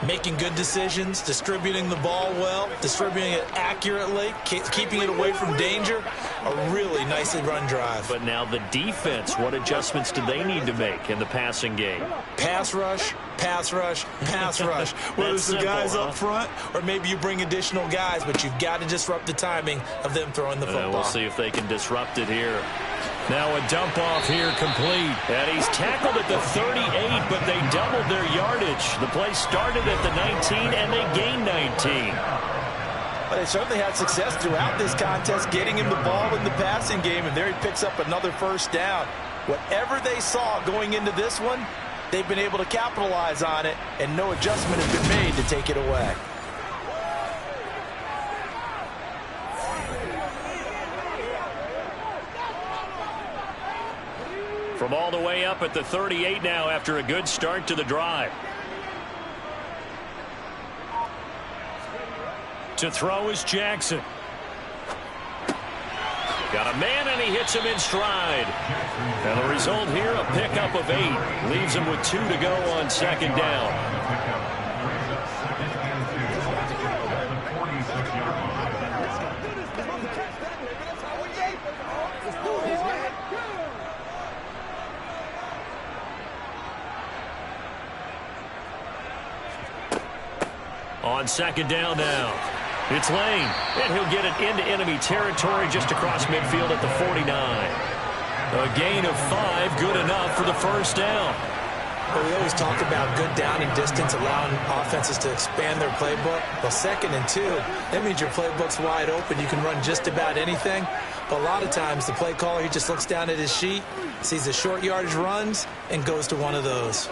Making good decisions, distributing the ball well, distributing it accurately, keeping it away from danger. A really nicely run drive. But now the defense, what adjustments do they need to make in the passing game? Pass rush, pass rush, pass rush. Whether it's the guys up front or maybe you bring additional guys, but you've got to disrupt the timing of them throwing the football. We'll see if they can disrupt it here. Now a dump off here complete. And he's tackled at the 38, but they doubled their yardage. The play started at the 19, and they gained 19. But they certainly had success throughout this contest, getting him the ball in the passing game, and there he picks up another first down. Whatever they saw going into this one, they've been able to capitalize on it, and no adjustment has been made to take it away. From all the way up at the 38 now after a good start to the drive. To throw is Jackson. Got a man, and he hits him in stride. And the result here, a pickup of 8. Leaves him with 2 to go on second down. On second down now, it's Lane, and he'll get it into enemy territory just across midfield at the 49. A gain of 5, good enough for the first down. Well, we always talk about good down and distance, allowing offenses to expand their playbook. Well, 2nd and 2, that means your playbook's wide open. You can run just about anything. But a lot of times, the play caller, he just looks down at his sheet, sees the short yardage runs, and goes to one of those.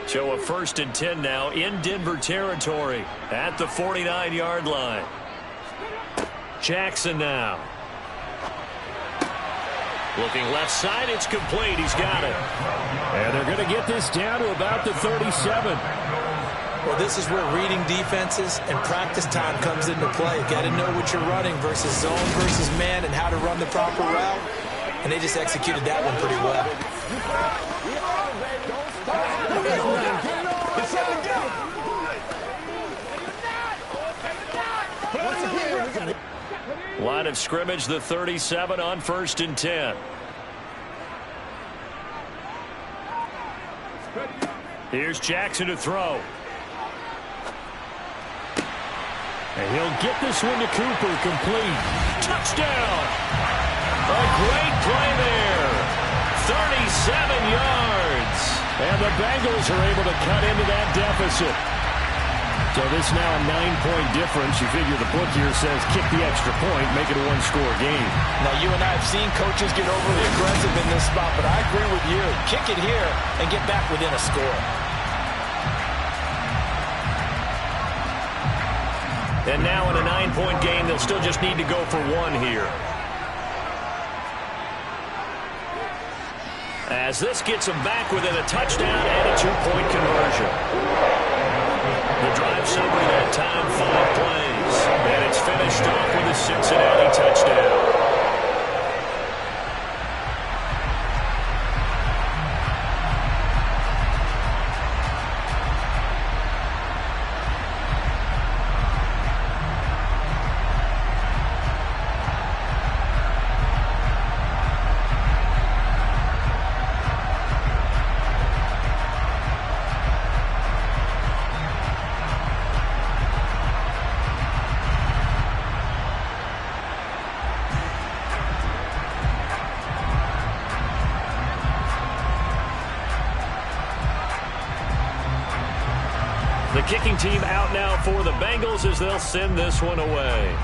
So a 1st and 10 now in Denver territory at the 49-yard line. Jackson now. Looking left side, it's complete. He's got it. And they're going to get this down to about the 37. Well, this is where reading defenses and practice time comes into play. Got to know what you're running versus zone versus man and how to run the proper route. And they just executed that one pretty well. Line of scrimmage, the 37 on 1st and 10. Here's Jackson to throw. And he'll get this one to Cooper, complete. Touchdown! A great play there. 37 yards. And the Bengals are able to cut into that deficit. So this now a 9-point difference. You figure the book here says kick the extra point, make it a 1-score game. Now, you and I have seen coaches get overly aggressive in this spot, but I agree with you. Kick it here and get back within a score. And now in a 9-point game, they'll still just need to go for 1 here. As this gets them back within a touchdown and a 2-point conversion. The drive summary that time, 5 plays. And it's finished off with a Cincinnati touchdown. The kicking team out now for the Bengals as they'll send this one away.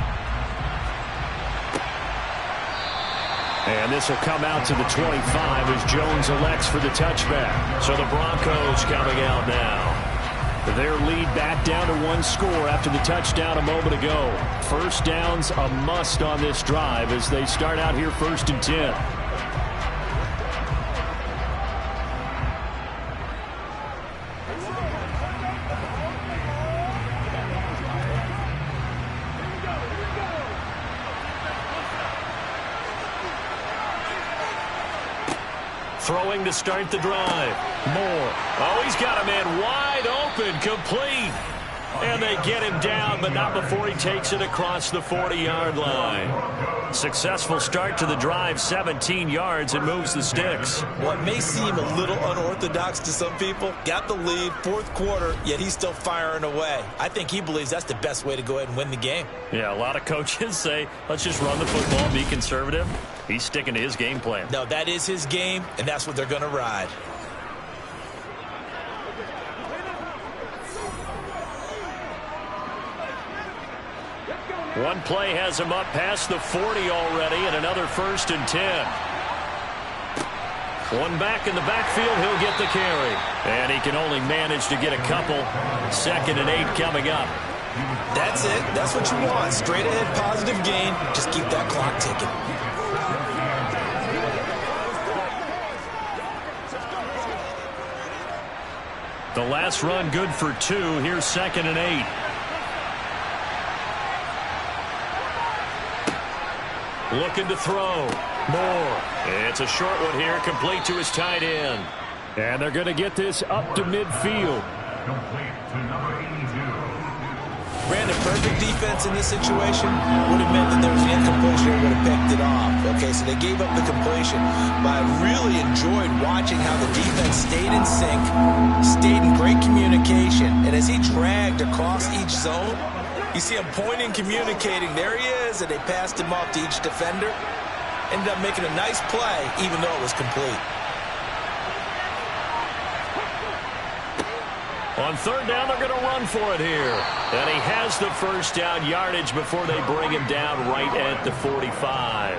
And this will come out to the 25 as Jones elects for the touchback. So the Broncos coming out now. Their lead back down to 1 score after the touchdown a moment ago. First down's a must on this drive as they start out here 1st and 10. Throwing to start the drive. Moore. Oh, he's got a man wide open, complete. And they get him down, but not before he takes it across the 40-yard line. Successful start to the drive, 17 yards, and moves the sticks. What may seem a little unorthodox to some people, got the lead, 4th quarter, yet he's still firing away. I think he believes that's the best way to go ahead and win the game. Yeah, a lot of coaches say, let's just run the football and be conservative. He's sticking to his game plan. No, that is his game, and that's what they're going to ride. One play has him up past the 40 already, and another 1st and 10. One back in the backfield, he'll get the carry. And he can only manage to get a couple. 2nd and 8 coming up. That's it. That's what you want. Straight ahead, positive gain. Just keep that clock ticking. The last run good for 2. Here's 2nd and 8. Looking to throw. Moore. It's a short one here, complete to his tight end. And they're going to get this up to midfield. Complete to number 82. Brandon, perfect defense in this situation would have meant that there was an incompletion and would have picked it off. Okay, so they gave up the completion. But I really enjoyed watching how the defense stayed in sync, stayed in great communication. And as he dragged across each zone, you see him pointing, communicating. There he is, and they passed him off to each defender. Ended up making a nice play, even though it was complete. On third down, they're going to run for it here. And he has the first down yardage before they bring him down right at the 45.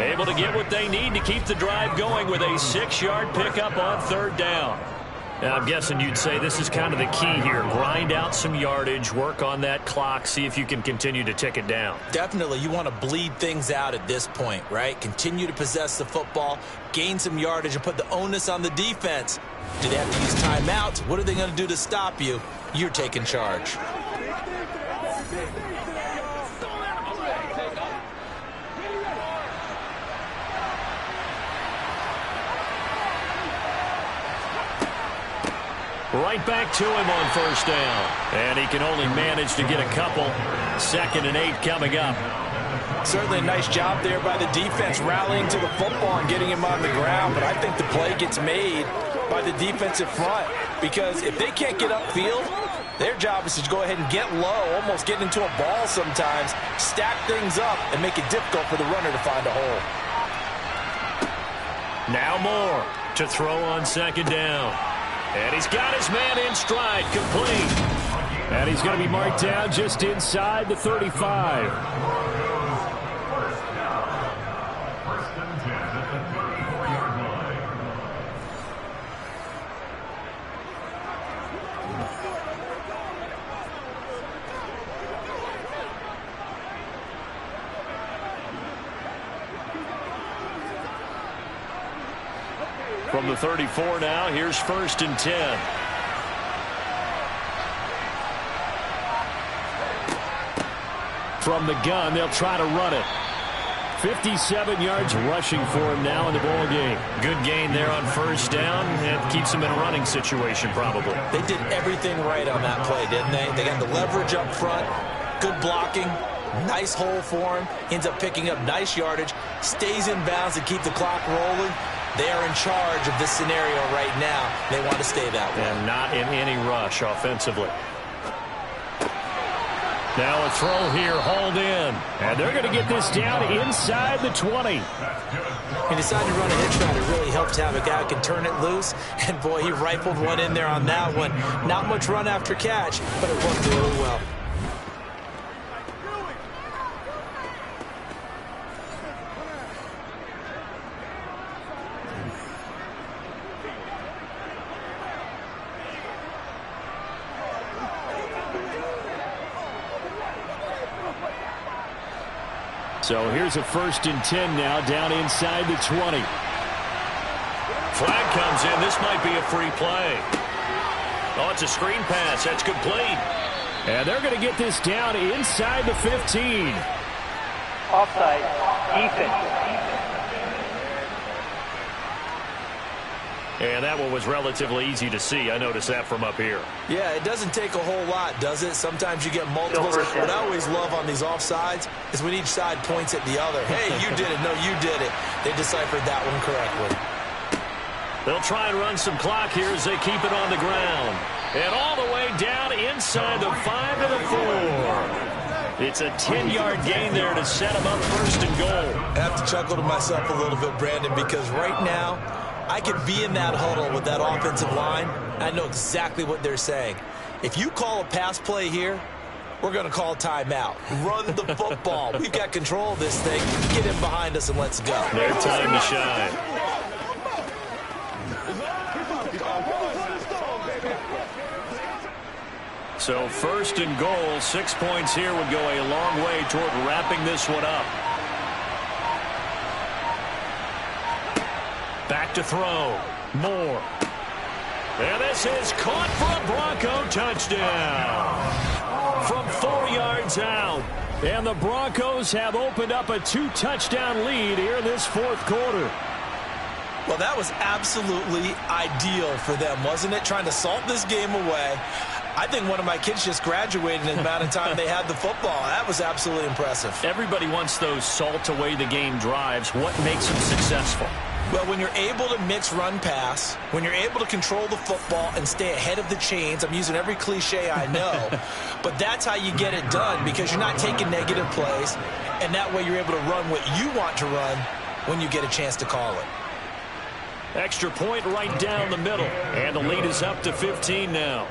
Able to get what they need to keep the drive going with a 6-yard pickup on third down. Now, I'm guessing you'd say this is kind of the key here. Grind out some yardage, work on that clock, see if you can continue to tick it down. Definitely, you want to bleed things out at this point, right? Continue to possess the football, gain some yardage, and put the onus on the defense. Do they have to use timeouts? What are they going to do to stop you? You're taking charge. Right back to him on first down. And he can only manage to get a couple. 2nd and 8 coming up. Certainly a nice job there by the defense rallying to the football and getting him on the ground. But I think the play gets made by the defensive front, because if they can't get upfield, their job is to go ahead and get low, almost get into a ball sometimes, stack things up, and make it difficult for the runner to find a hole. Now Moore to throw on 2nd down. And he's got his man in stride, complete. And he's going to be marked down just inside the 35. First and 10 at the 34-yard line. From the 34 now, here's 1st and 10. From the gun, they'll try to run it. 57 yards rushing for him now in the ball game. Good gain there on first down. That keeps him in a running situation probably. They did everything right on that play, didn't they? They got the leverage up front, good blocking, nice hole for him, ends up picking up nice yardage, stays in bounds to keep the clock rolling. They are in charge of this scenario right now. They want to stay that way. And not in any rush offensively. Now a throw here, hauled in. And they're going to get this down inside the 20. He decided to run a hitch route. It really helped to have a guy who can turn it loose. And, boy, he rifled one in there on that one. Not much run after catch, but it worked really well. So here's a 1st and 10 now, down inside the 20. Flag comes in. This might be a free play. Oh, it's a screen pass. That's complete. And they're going to get this down inside the 15. Offside, defense. And that one was relatively easy to see. I noticed that from up here. Yeah, it doesn't take a whole lot, does it? Sometimes you get multiples. What I always love on these offsides is when each side points at the other. Hey, you did it. No, you did it. They deciphered that one correctly. They'll try and run some clock here as they keep it on the ground. And all the way down inside the 5 to the 4. It's a 10-yard gain there to set them up 1st and goal. I have to chuckle to myself a little bit, Brandon, because right now I could be in that huddle with that offensive line. I know exactly what they're saying. If you call a pass play here, we're going to call timeout. Run the football. We've got control of this thing. Get in behind us and let's go. Their time to shine. So 1st and goal, 6 points here would go a long way toward wrapping this one up. Back to throw. Moore. And this is caught for a Bronco touchdown. From 4 yards out. And the Broncos have opened up a 2-touchdown lead here in this fourth quarter. Well, that was absolutely ideal for them, wasn't it? Trying to salt this game away. I think one of my kids just graduated in the amount of time they had the football. That was absolutely impressive. Everybody wants those salt-away-the-game drives. What makes them successful? Well, when you're able to mix run-pass, when you're able to control the football and stay ahead of the chains, I'm using every cliche I know, but that's how you get it done because you're not taking negative plays, and that way you're able to run what you want to run when you get a chance to call it. Extra point right down the middle, and the lead is up to 15 now.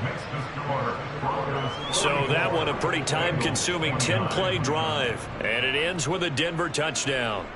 So that one a pretty time-consuming 10-play drive, and it ends with a Denver touchdown.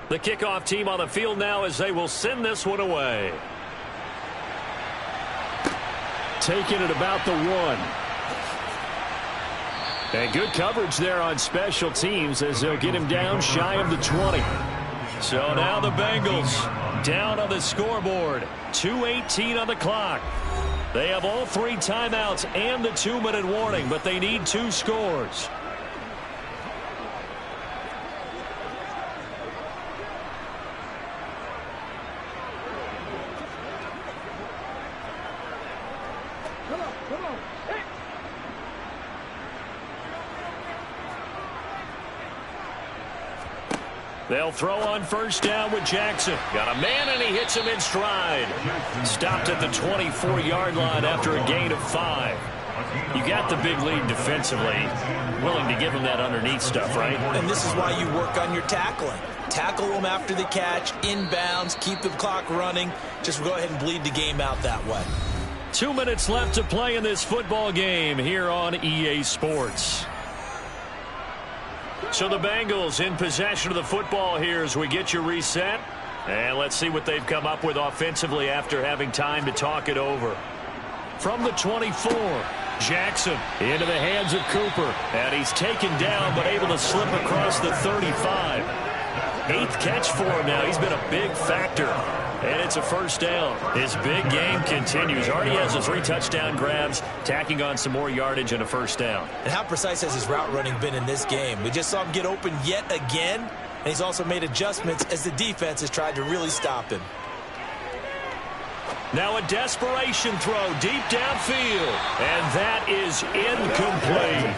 The kickoff team on the field now as they will send this one away. Taking it about the 1. And good coverage there on special teams as they'll get him down shy of the 20. So now the Bengals down on the scoreboard. 2:18 on the clock. They have all 3 timeouts and the 2-minute warning, but they need 2 scores. They'll throw on first down with Jackson. Got a man, and he hits him in stride. Stopped at the 24-yard line after a gain of 5. You got the big lead defensively. Willing to give him that underneath stuff, right? And this is why you work on your tackling. Tackle them after the catch, inbounds, keep the clock running. Just go ahead and bleed the game out that way. 2 minutes left to play in this football game here on EA Sports. So the Bengals in possession of the football here as we get you reset. And let's see what they've come up with offensively after having time to talk it over. From the 24, Jackson into the hands of Cooper. And he's taken down but able to slip across the 35. 8th catch for him now. He's been a big factor. And it's a first down. His big game continues. Already has the 3 touchdown grabs, tacking on some more yardage and a first down. And how precise has his route running been in this game? We just saw him get open yet again, and he's also made adjustments as the defense has tried to really stop him. Now a desperation throw deep downfield, and that is incomplete.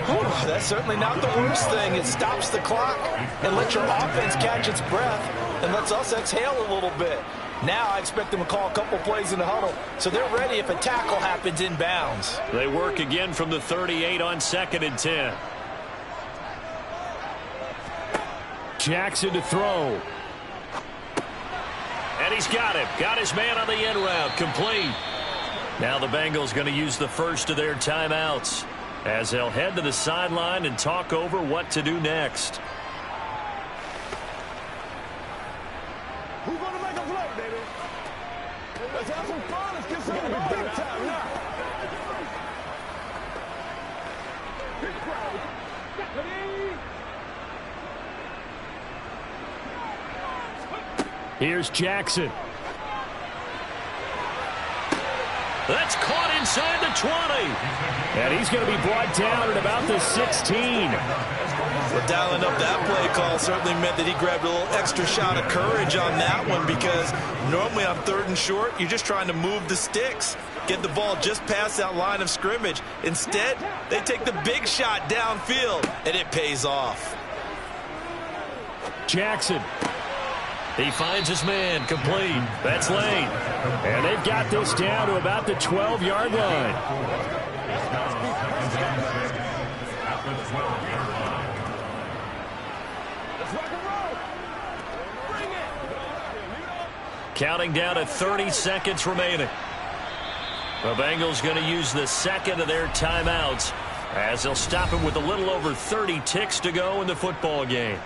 Whew, that's certainly not the worst thing. It stops the clock and lets your offense catch its breath and lets us exhale a little bit. Now I expect them to call a couple plays in the huddle, so they're ready if a tackle happens inbounds. They work again from the 38 on 2nd and 10. Jackson to throw. And he's got him. Got his man on the end route. Complete. Now the Bengals going to use the first of their timeouts as they'll head to the sideline and talk over what to do next. Who's going to make a play, baby? Let's have some fun. Let's get some big time now. Here's Jackson. That's caught inside the 20. And he's going to be brought down at about the 16. Well, dialing up that play call certainly meant that he grabbed a little extra shot of courage on that one because normally on 3rd and short, you're just trying to move the sticks, get the ball just past that line of scrimmage. Instead, they take the big shot downfield, and it pays off. Jackson. He finds his man, complete. That's Lane. And they've got this down to about the 12-yard line. Counting down to 30 seconds remaining. The Bengals going to use the second of their timeouts as they'll stop him with a little over 30 ticks to go in the football game.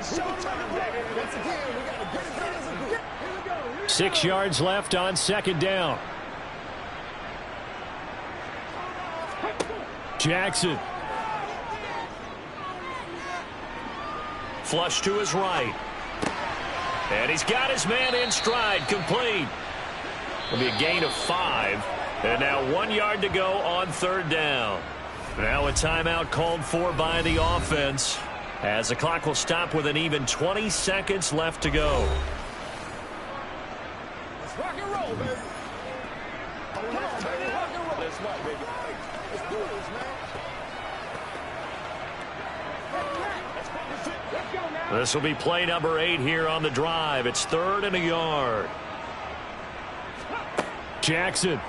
Showtime, baby. Once again, we got to get it done as a group. Here we go. 6 yards left on second down. Jackson. Flush to his right. And he's got his man in stride, complete. It'll be a gain of 5. And now 1 yard to go on third down. Now a timeout called for by the offense, as the clock will stop with an even 20 seconds left to go. Let's rock and roll, baby. Come on, baby. Rock and roll. That's right, baby. Let's do this, man. Let's go now. This will be play number 8 here on the drive. It's 3rd and a yard. Jackson.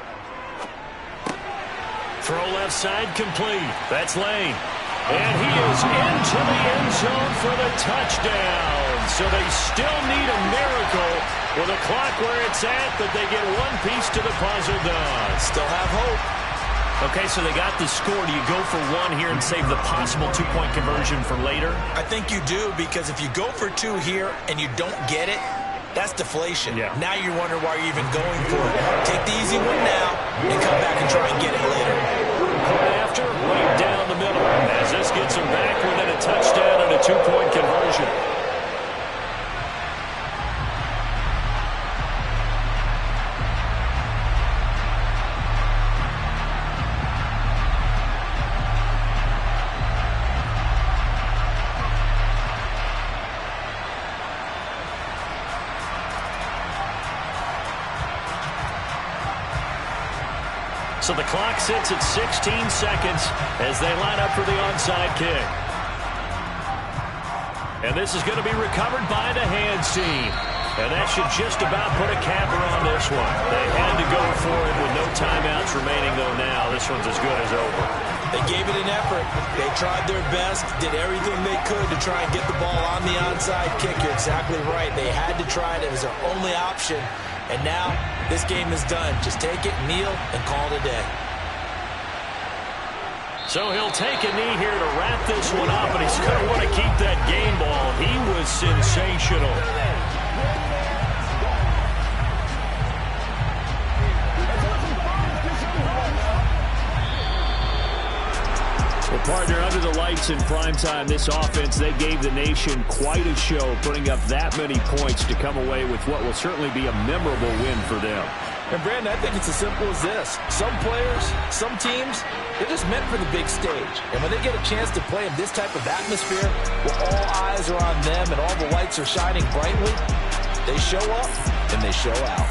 Throw left side, complete. That's Lane. And he is into the end zone for the touchdown. So they still need a miracle with a clock where it's at, that they get one piece to the puzzle done. Still have hope. Okay, so they got the score. Do you go for 1 here and save the possible 2-point conversion for later? I think you do, because if you go for 2 here and you don't get it, that's deflation. Yeah. Now you wonder why you're even going for it. Take the easy one now and come back and try and get it later. Right after, right down the middle, as this gets them back within a touchdown and a 2-point conversion. So the clock sits at 16 seconds as they line up for the onside kick. And this is going to be recovered by the hands team. And that should just about put a capper on this one. They had to go for it with no timeouts remaining, though. Now this one's as good as over. They gave it an effort. They tried their best, did everything they could to try and get the ball on the onside kick. You're exactly right. They had to try it. It was their only option. And now this game is done. Just take it, kneel, and call it a day. So he'll take a knee here to wrap this one up, and he's going to want to keep that game ball. He was sensational. Well, partner, under the lights in primetime, this offense, they gave the nation quite a show, putting up that many points to come away with what will certainly be a memorable win for them. And, Brandon, I think it's as simple as this. Some players, some teams, they're just meant for the big stage. And when they get a chance to play in this type of atmosphere, where all eyes are on them and all the lights are shining brightly, they show up and they show out.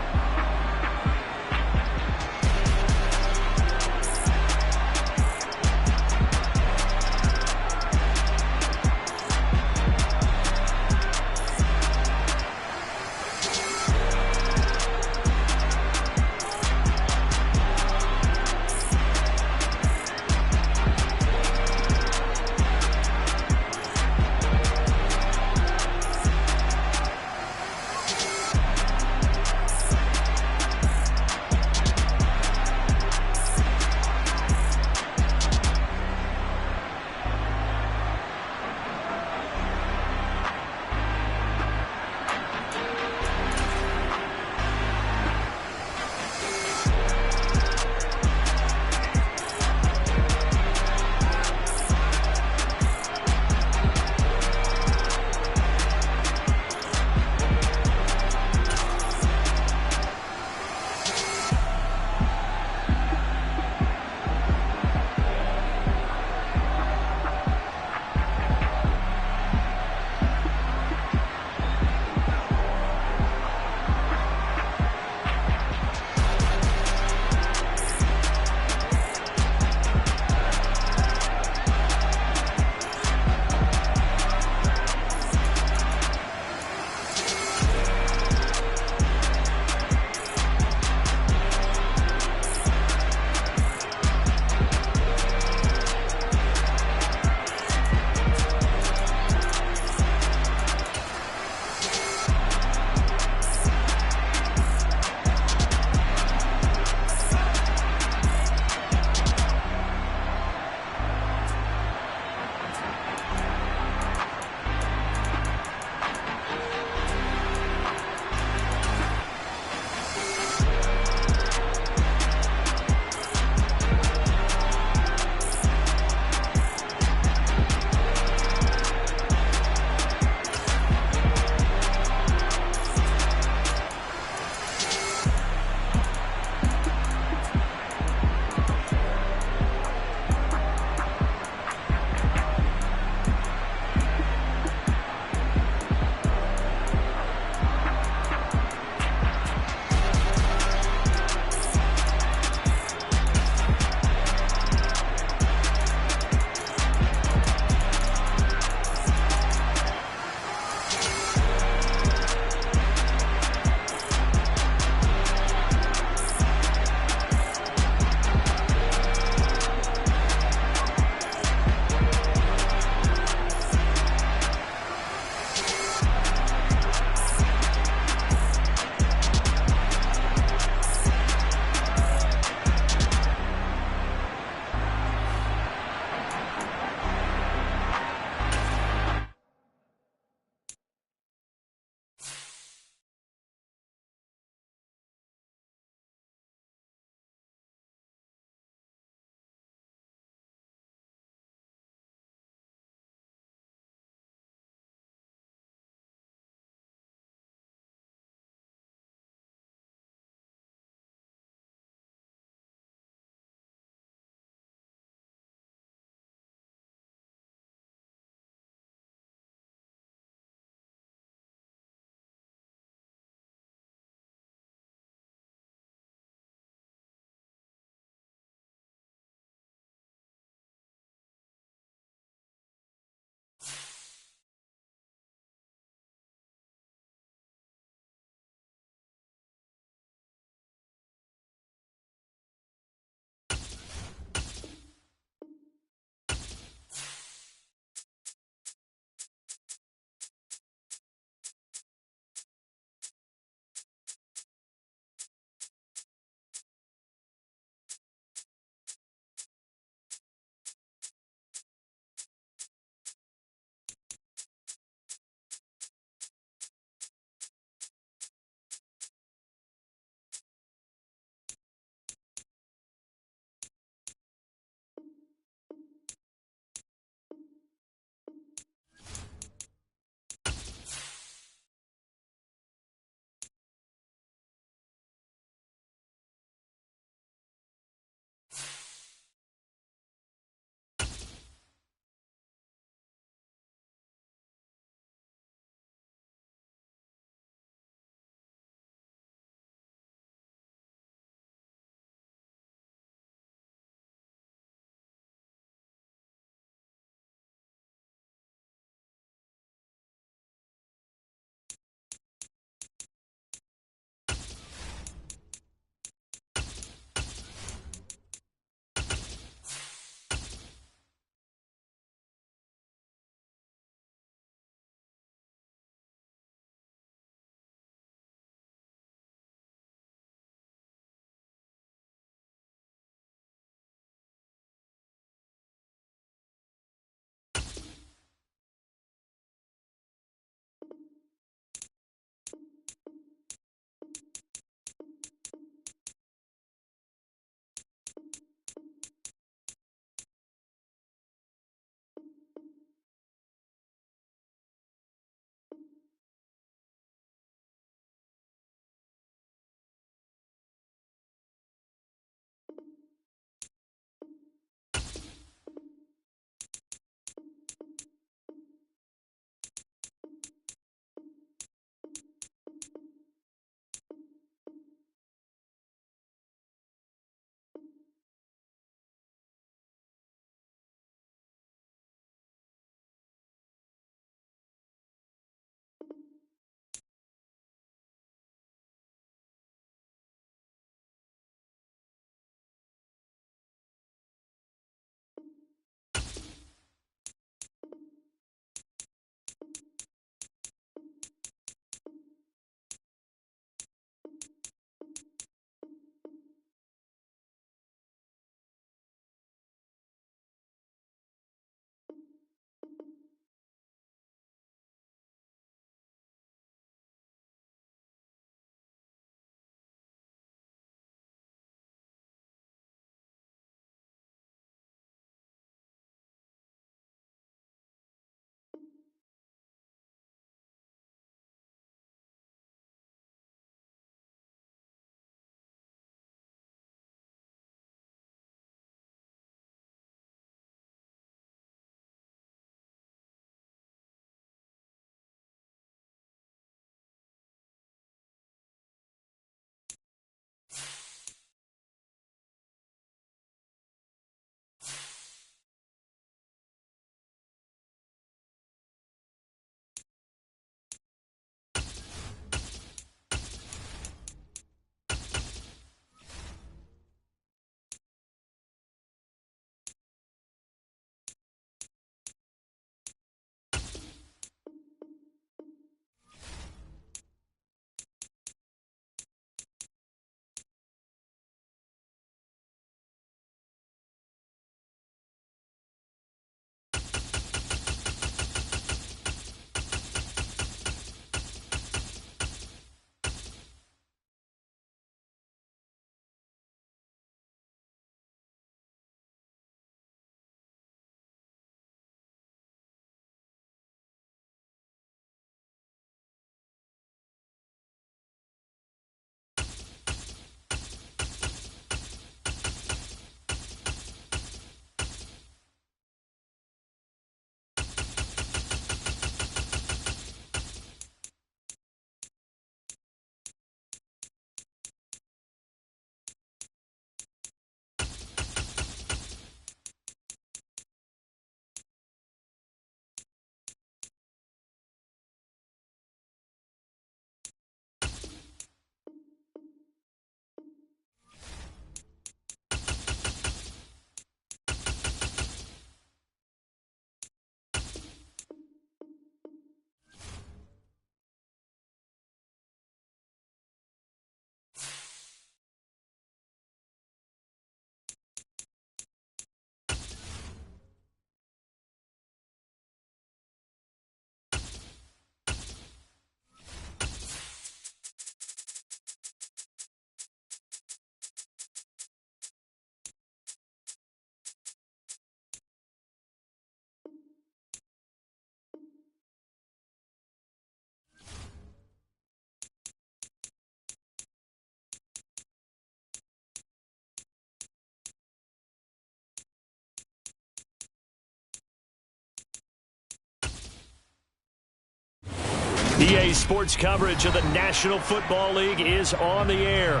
EA Sports coverage of the National Football League is on the air.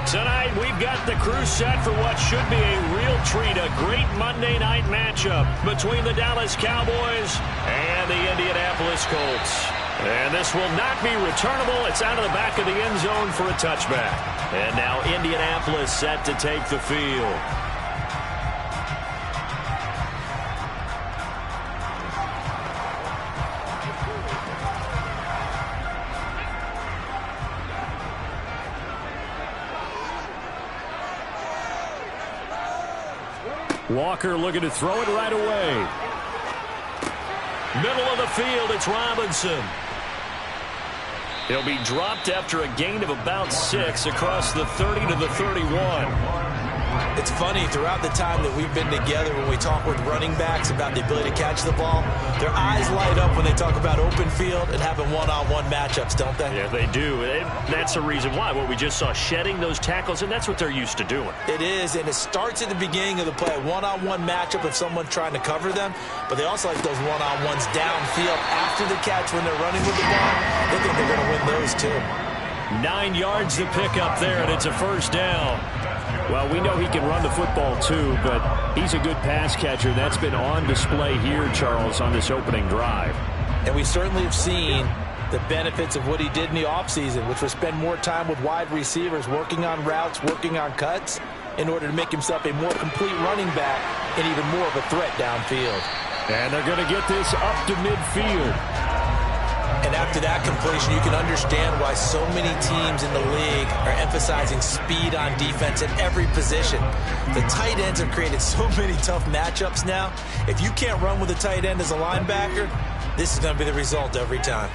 Tonight, we've got the crew set for what should be a real treat, a great Monday night matchup between the Dallas Cowboys and the Indianapolis Colts. And this will not be returnable. It's out of the back of the end zone for a touchback. And now Indianapolis set to take the field. Walker looking to throw it right away. Middle of the field, it's Robinson. He'll be dropped after a gain of about 6 across the 30 to the 31. It's funny, throughout the time that we've been together, when we talk with running backs about the ability to catch the ball, their eyes light up when they talk about open field and having one-on-one matchups, don't they? Yeah, they do. And that's the reason why. What we just saw, shedding those tackles, and that's what they're used to doing. It is, and it starts at the beginning of the play, a one-on-one matchup of someone trying to cover them, but they also like those one-on-ones downfield after the catch when they're running with the ball. They think they're going to win those, too. 9 yards to pick up there, and it's a first down. Well, we know he can run the football, too, but he's a good pass catcher. That's been on display here, Charles, on this opening drive. And we certainly have seen the benefits of what he did in the offseason, which was spend more time with wide receivers, working on routes, working on cuts, in order to make himself a more complete running back and even more of a threat downfield. And they're going to get this up to midfield. And after that completion, you can understand why so many teams in the league are emphasizing speed on defense at every position. The tight ends have created so many tough matchups now. If you can't run with a tight end as a linebacker, this is going to be the result every time.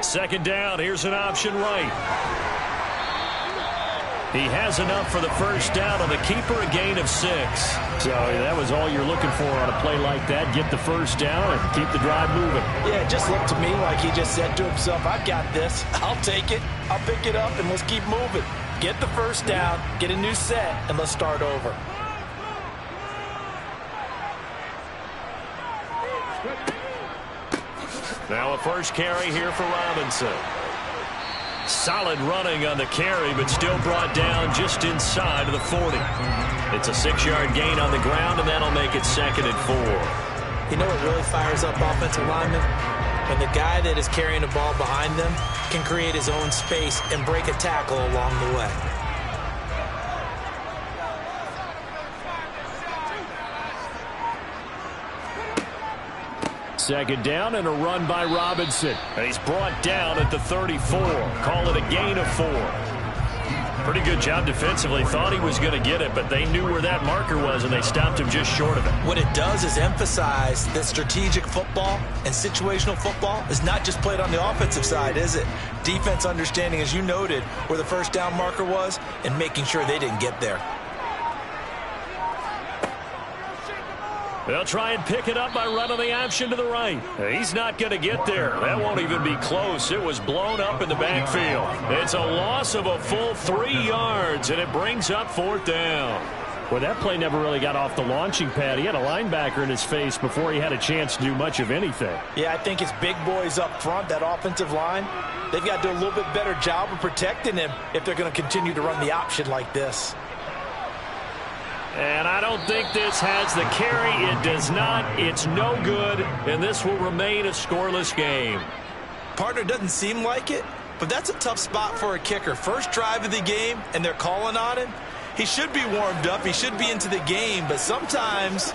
Second down, here's an option right. He has enough for the first down on the keeper, a gain of 6. So that was all you're looking for on a play like that. Get the first down and keep the drive moving. Yeah, it just looked to me like he just said to himself, I've got this. I'll take it. I'll pick it up, and let's keep moving. Get the first down, get a new set, and let's start over. Now a first carry here for Robinson. Solid running on the carry, but still brought down just inside of the 40. It's a 6-yard gain on the ground, and that'll make it 2nd and 4. You know what really fires up offensive linemen? When the guy that is carrying the ball behind them can create his own space and break a tackle along the way. Second down and a run by Robinson. And he's brought down at the 34. Call it a gain of 4. Pretty good job defensively. Thought he was going to get it, but they knew where that marker was, and they stopped him just short of it. What it does is emphasize that strategic football and situational football is not just played on the offensive side, is it? Defense understanding, as you noted, where the first down marker was and making sure they didn't get there. They'll try and pick it up by running the option to the right. He's not going to get there. That won't even be close. It was blown up in the backfield. It's a loss of a full 3 yards, and it brings up 4th down. Well, that play never really got off the launching pad. He had a linebacker in his face before he had a chance to do much of anything. Yeah, I think it's big boys up front, that offensive line. They've got to do a little bit better job of protecting him if they're going to continue to run the option like this. And I don't think this has the carry. It does not. It's no good, and this will remain a scoreless game. Partner, doesn't seem like it, but that's a tough spot for a kicker. First drive of the game, and they're calling on him. He should be warmed up. He should be into the game, but sometimes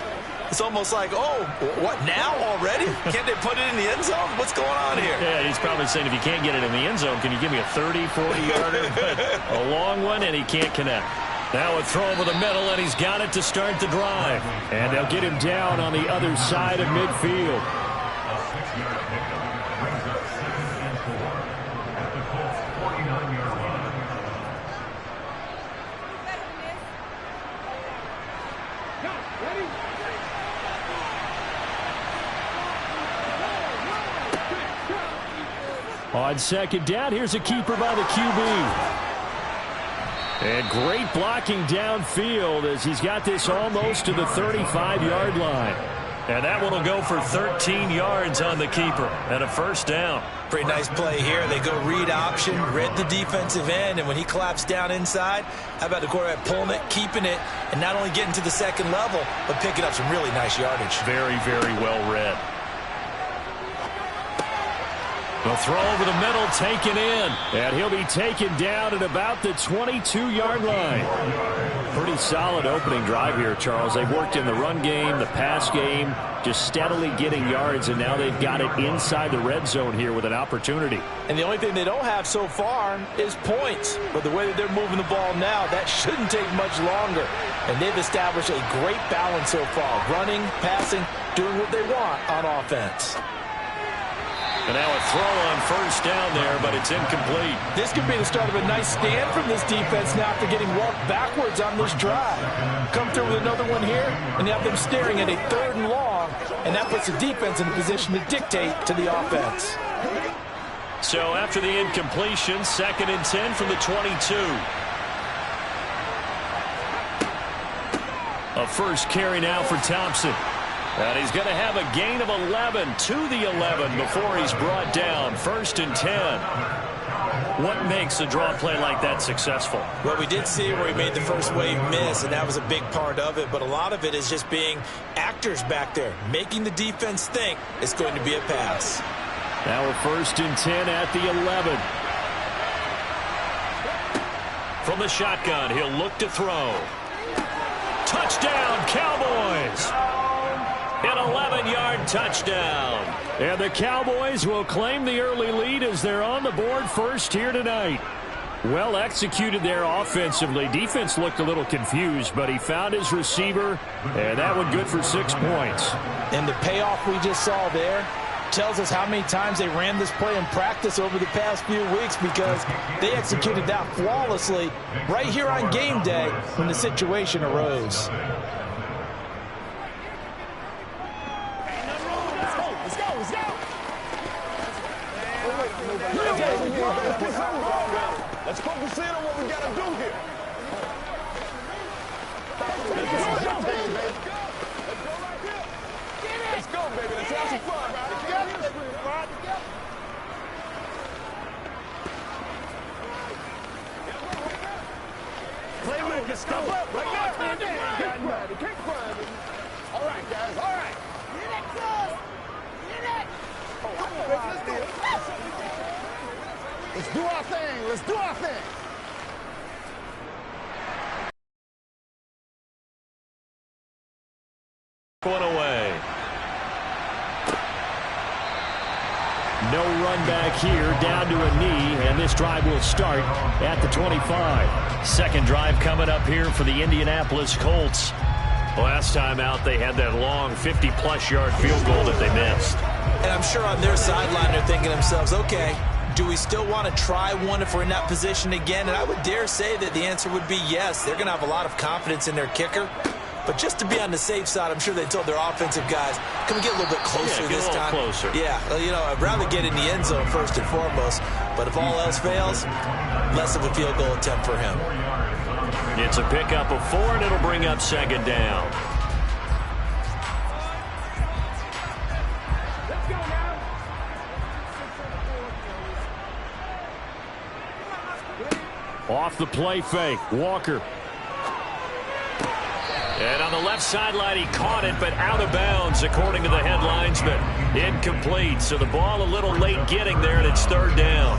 it's almost like, oh, what, now already? Can't they put it in the end zone? What's going on here? Yeah, he's probably saying, if you can't get it in the end zone, can you give me a 30, 40-yarder? A long one, and he can't connect. Now a throw over the middle, and he's got it to start the drive. And they'll get him down on the other side of midfield. A 6-yard pickup brings up 2nd and 4 at the Colts' 49-yard line. On second down, here's a keeper by the QB. And great blocking downfield as he's got this almost to the 35-yard line. And that one will go for 13 yards on the keeper and a first down. Pretty nice play here. They go read option, read the defensive end, and when he collapsed down inside, how about the quarterback pulling it, keeping it, and not only getting to the second level, but picking up some really nice yardage. Very, very well read. The throw over the middle, taken in. And he'll be taken down at about the 22-yard line. Pretty solid opening drive here, Charles. They've worked in the run game, the pass game, just steadily getting yards, and now they've got it inside the red zone here with an opportunity. And the only thing they don't have so far is points. But the way that they're moving the ball now, that shouldn't take much longer. And they've established a great balance so far. Running, passing, doing what they want on offense. And now a throw on first down there, but it's incomplete. This could be the start of a nice stand from this defense now after getting walked backwards on this drive. Come through with another one here, and you have them staring at a 3rd and long, and that puts the defense in a position to dictate to the offense. So after the incompletion, 2nd and 10 from the 22. A first carry now for Thompson. And he's going to have a gain of 11 to the 11 before he's brought down. 1st and 10. What makes a draw play like that successful? Well, we did see where he made the first wave miss, and that was a big part of it. But a lot of it is just being actors back there, making the defense think it's going to be a pass. Now a 1st and 10 at the 11. From the shotgun, he'll look to throw. Touchdown, Cowboys! An 11-yard touchdown. And the Cowboys will claim the early lead as they're on the board first here tonight. Well executed there offensively. Defense looked a little confused, but he found his receiver, and that one good for 6 points. And the payoff we just saw there tells us how many times they ran this play in practice over the past few weeks, because they executed that flawlessly right here on game day when the situation arose. Let's focus in on what we got to do here. Let's go, baby. Let's have some fun. Play with it. Stop up. Right now. Keep crying. All right, guys. All right. Get it, cuz. Get it. Let's do it. Let's do our thing. Let's do our thing. One away. No run back here, down to a knee, and this drive will start at the 25. Second drive coming up here for the Indianapolis Colts. Last time out, they had that long 50-plus yard field goal that they missed. And I'm sure on their sideline they're thinking to themselves, okay, do we still want to try one if we're in that position again? And I would dare say that the answer would be yes. They're going to have a lot of confidence in their kicker. But just to be on the safe side, I'm sure they told their offensive guys, can we get a little bit closer this time? Closer. Yeah, you know, I'd rather get in the end zone first and foremost. But if all else fails, less of a field goal attempt for him. It's a pickup of 4, and it'll bring up 2nd down. Off the play fake, Walker. And on the left sideline, he caught it, but out of bounds, according to the headlines, but incomplete. So the ball a little late getting there, and it's 3rd down.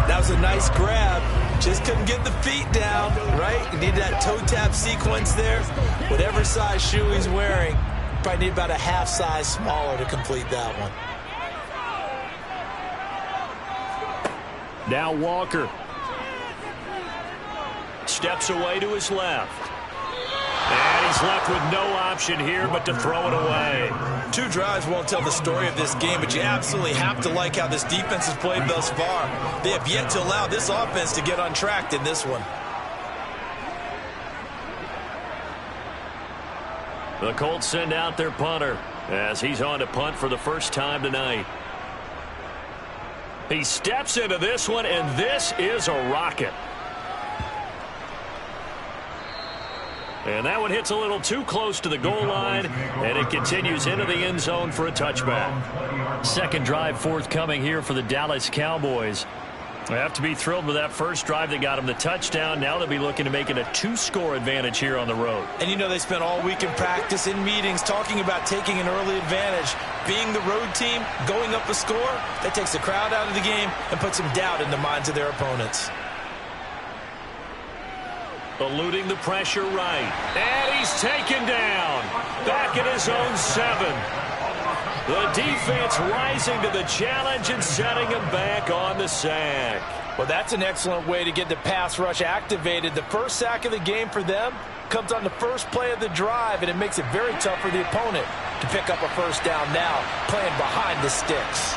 That was a nice grab. Just couldn't get the feet down, right? You need that toe tap sequence there. Whatever size shoe he's wearing, probably need about a half size smaller to complete that one. Now Walker. Steps away to his left. And he's left with no option here but to throw it away. 2 drives won't tell the story of this game, but you absolutely have to like how this defense has played thus far. They have yet to allow this offense to get untracked in this one. The Colts send out their punter as he's on to punt for the first time tonight. He steps into this one, and this is a rocket. And that one hits a little too close to the goal line, and it continues into the end zone for a touchback. Second drive forthcoming here for the Dallas Cowboys. They have to be thrilled with that first drive that got them the touchdown. Now they'll be looking to make it a 2-score advantage here on the road. And you know they spent all week in practice, in meetings, talking about taking an early advantage. Being the road team, going up a score, that takes the crowd out of the game and puts some doubt in the minds of their opponents. Eluding the pressure right. And he's taken down. Back at his own 7. The defense rising to the challenge and setting him back on the sack. Well, that's an excellent way to get the pass rush activated. The first sack of the game for them comes on the first play of the drive, and it makes it very tough for the opponent to pick up a first down now, playing behind the sticks.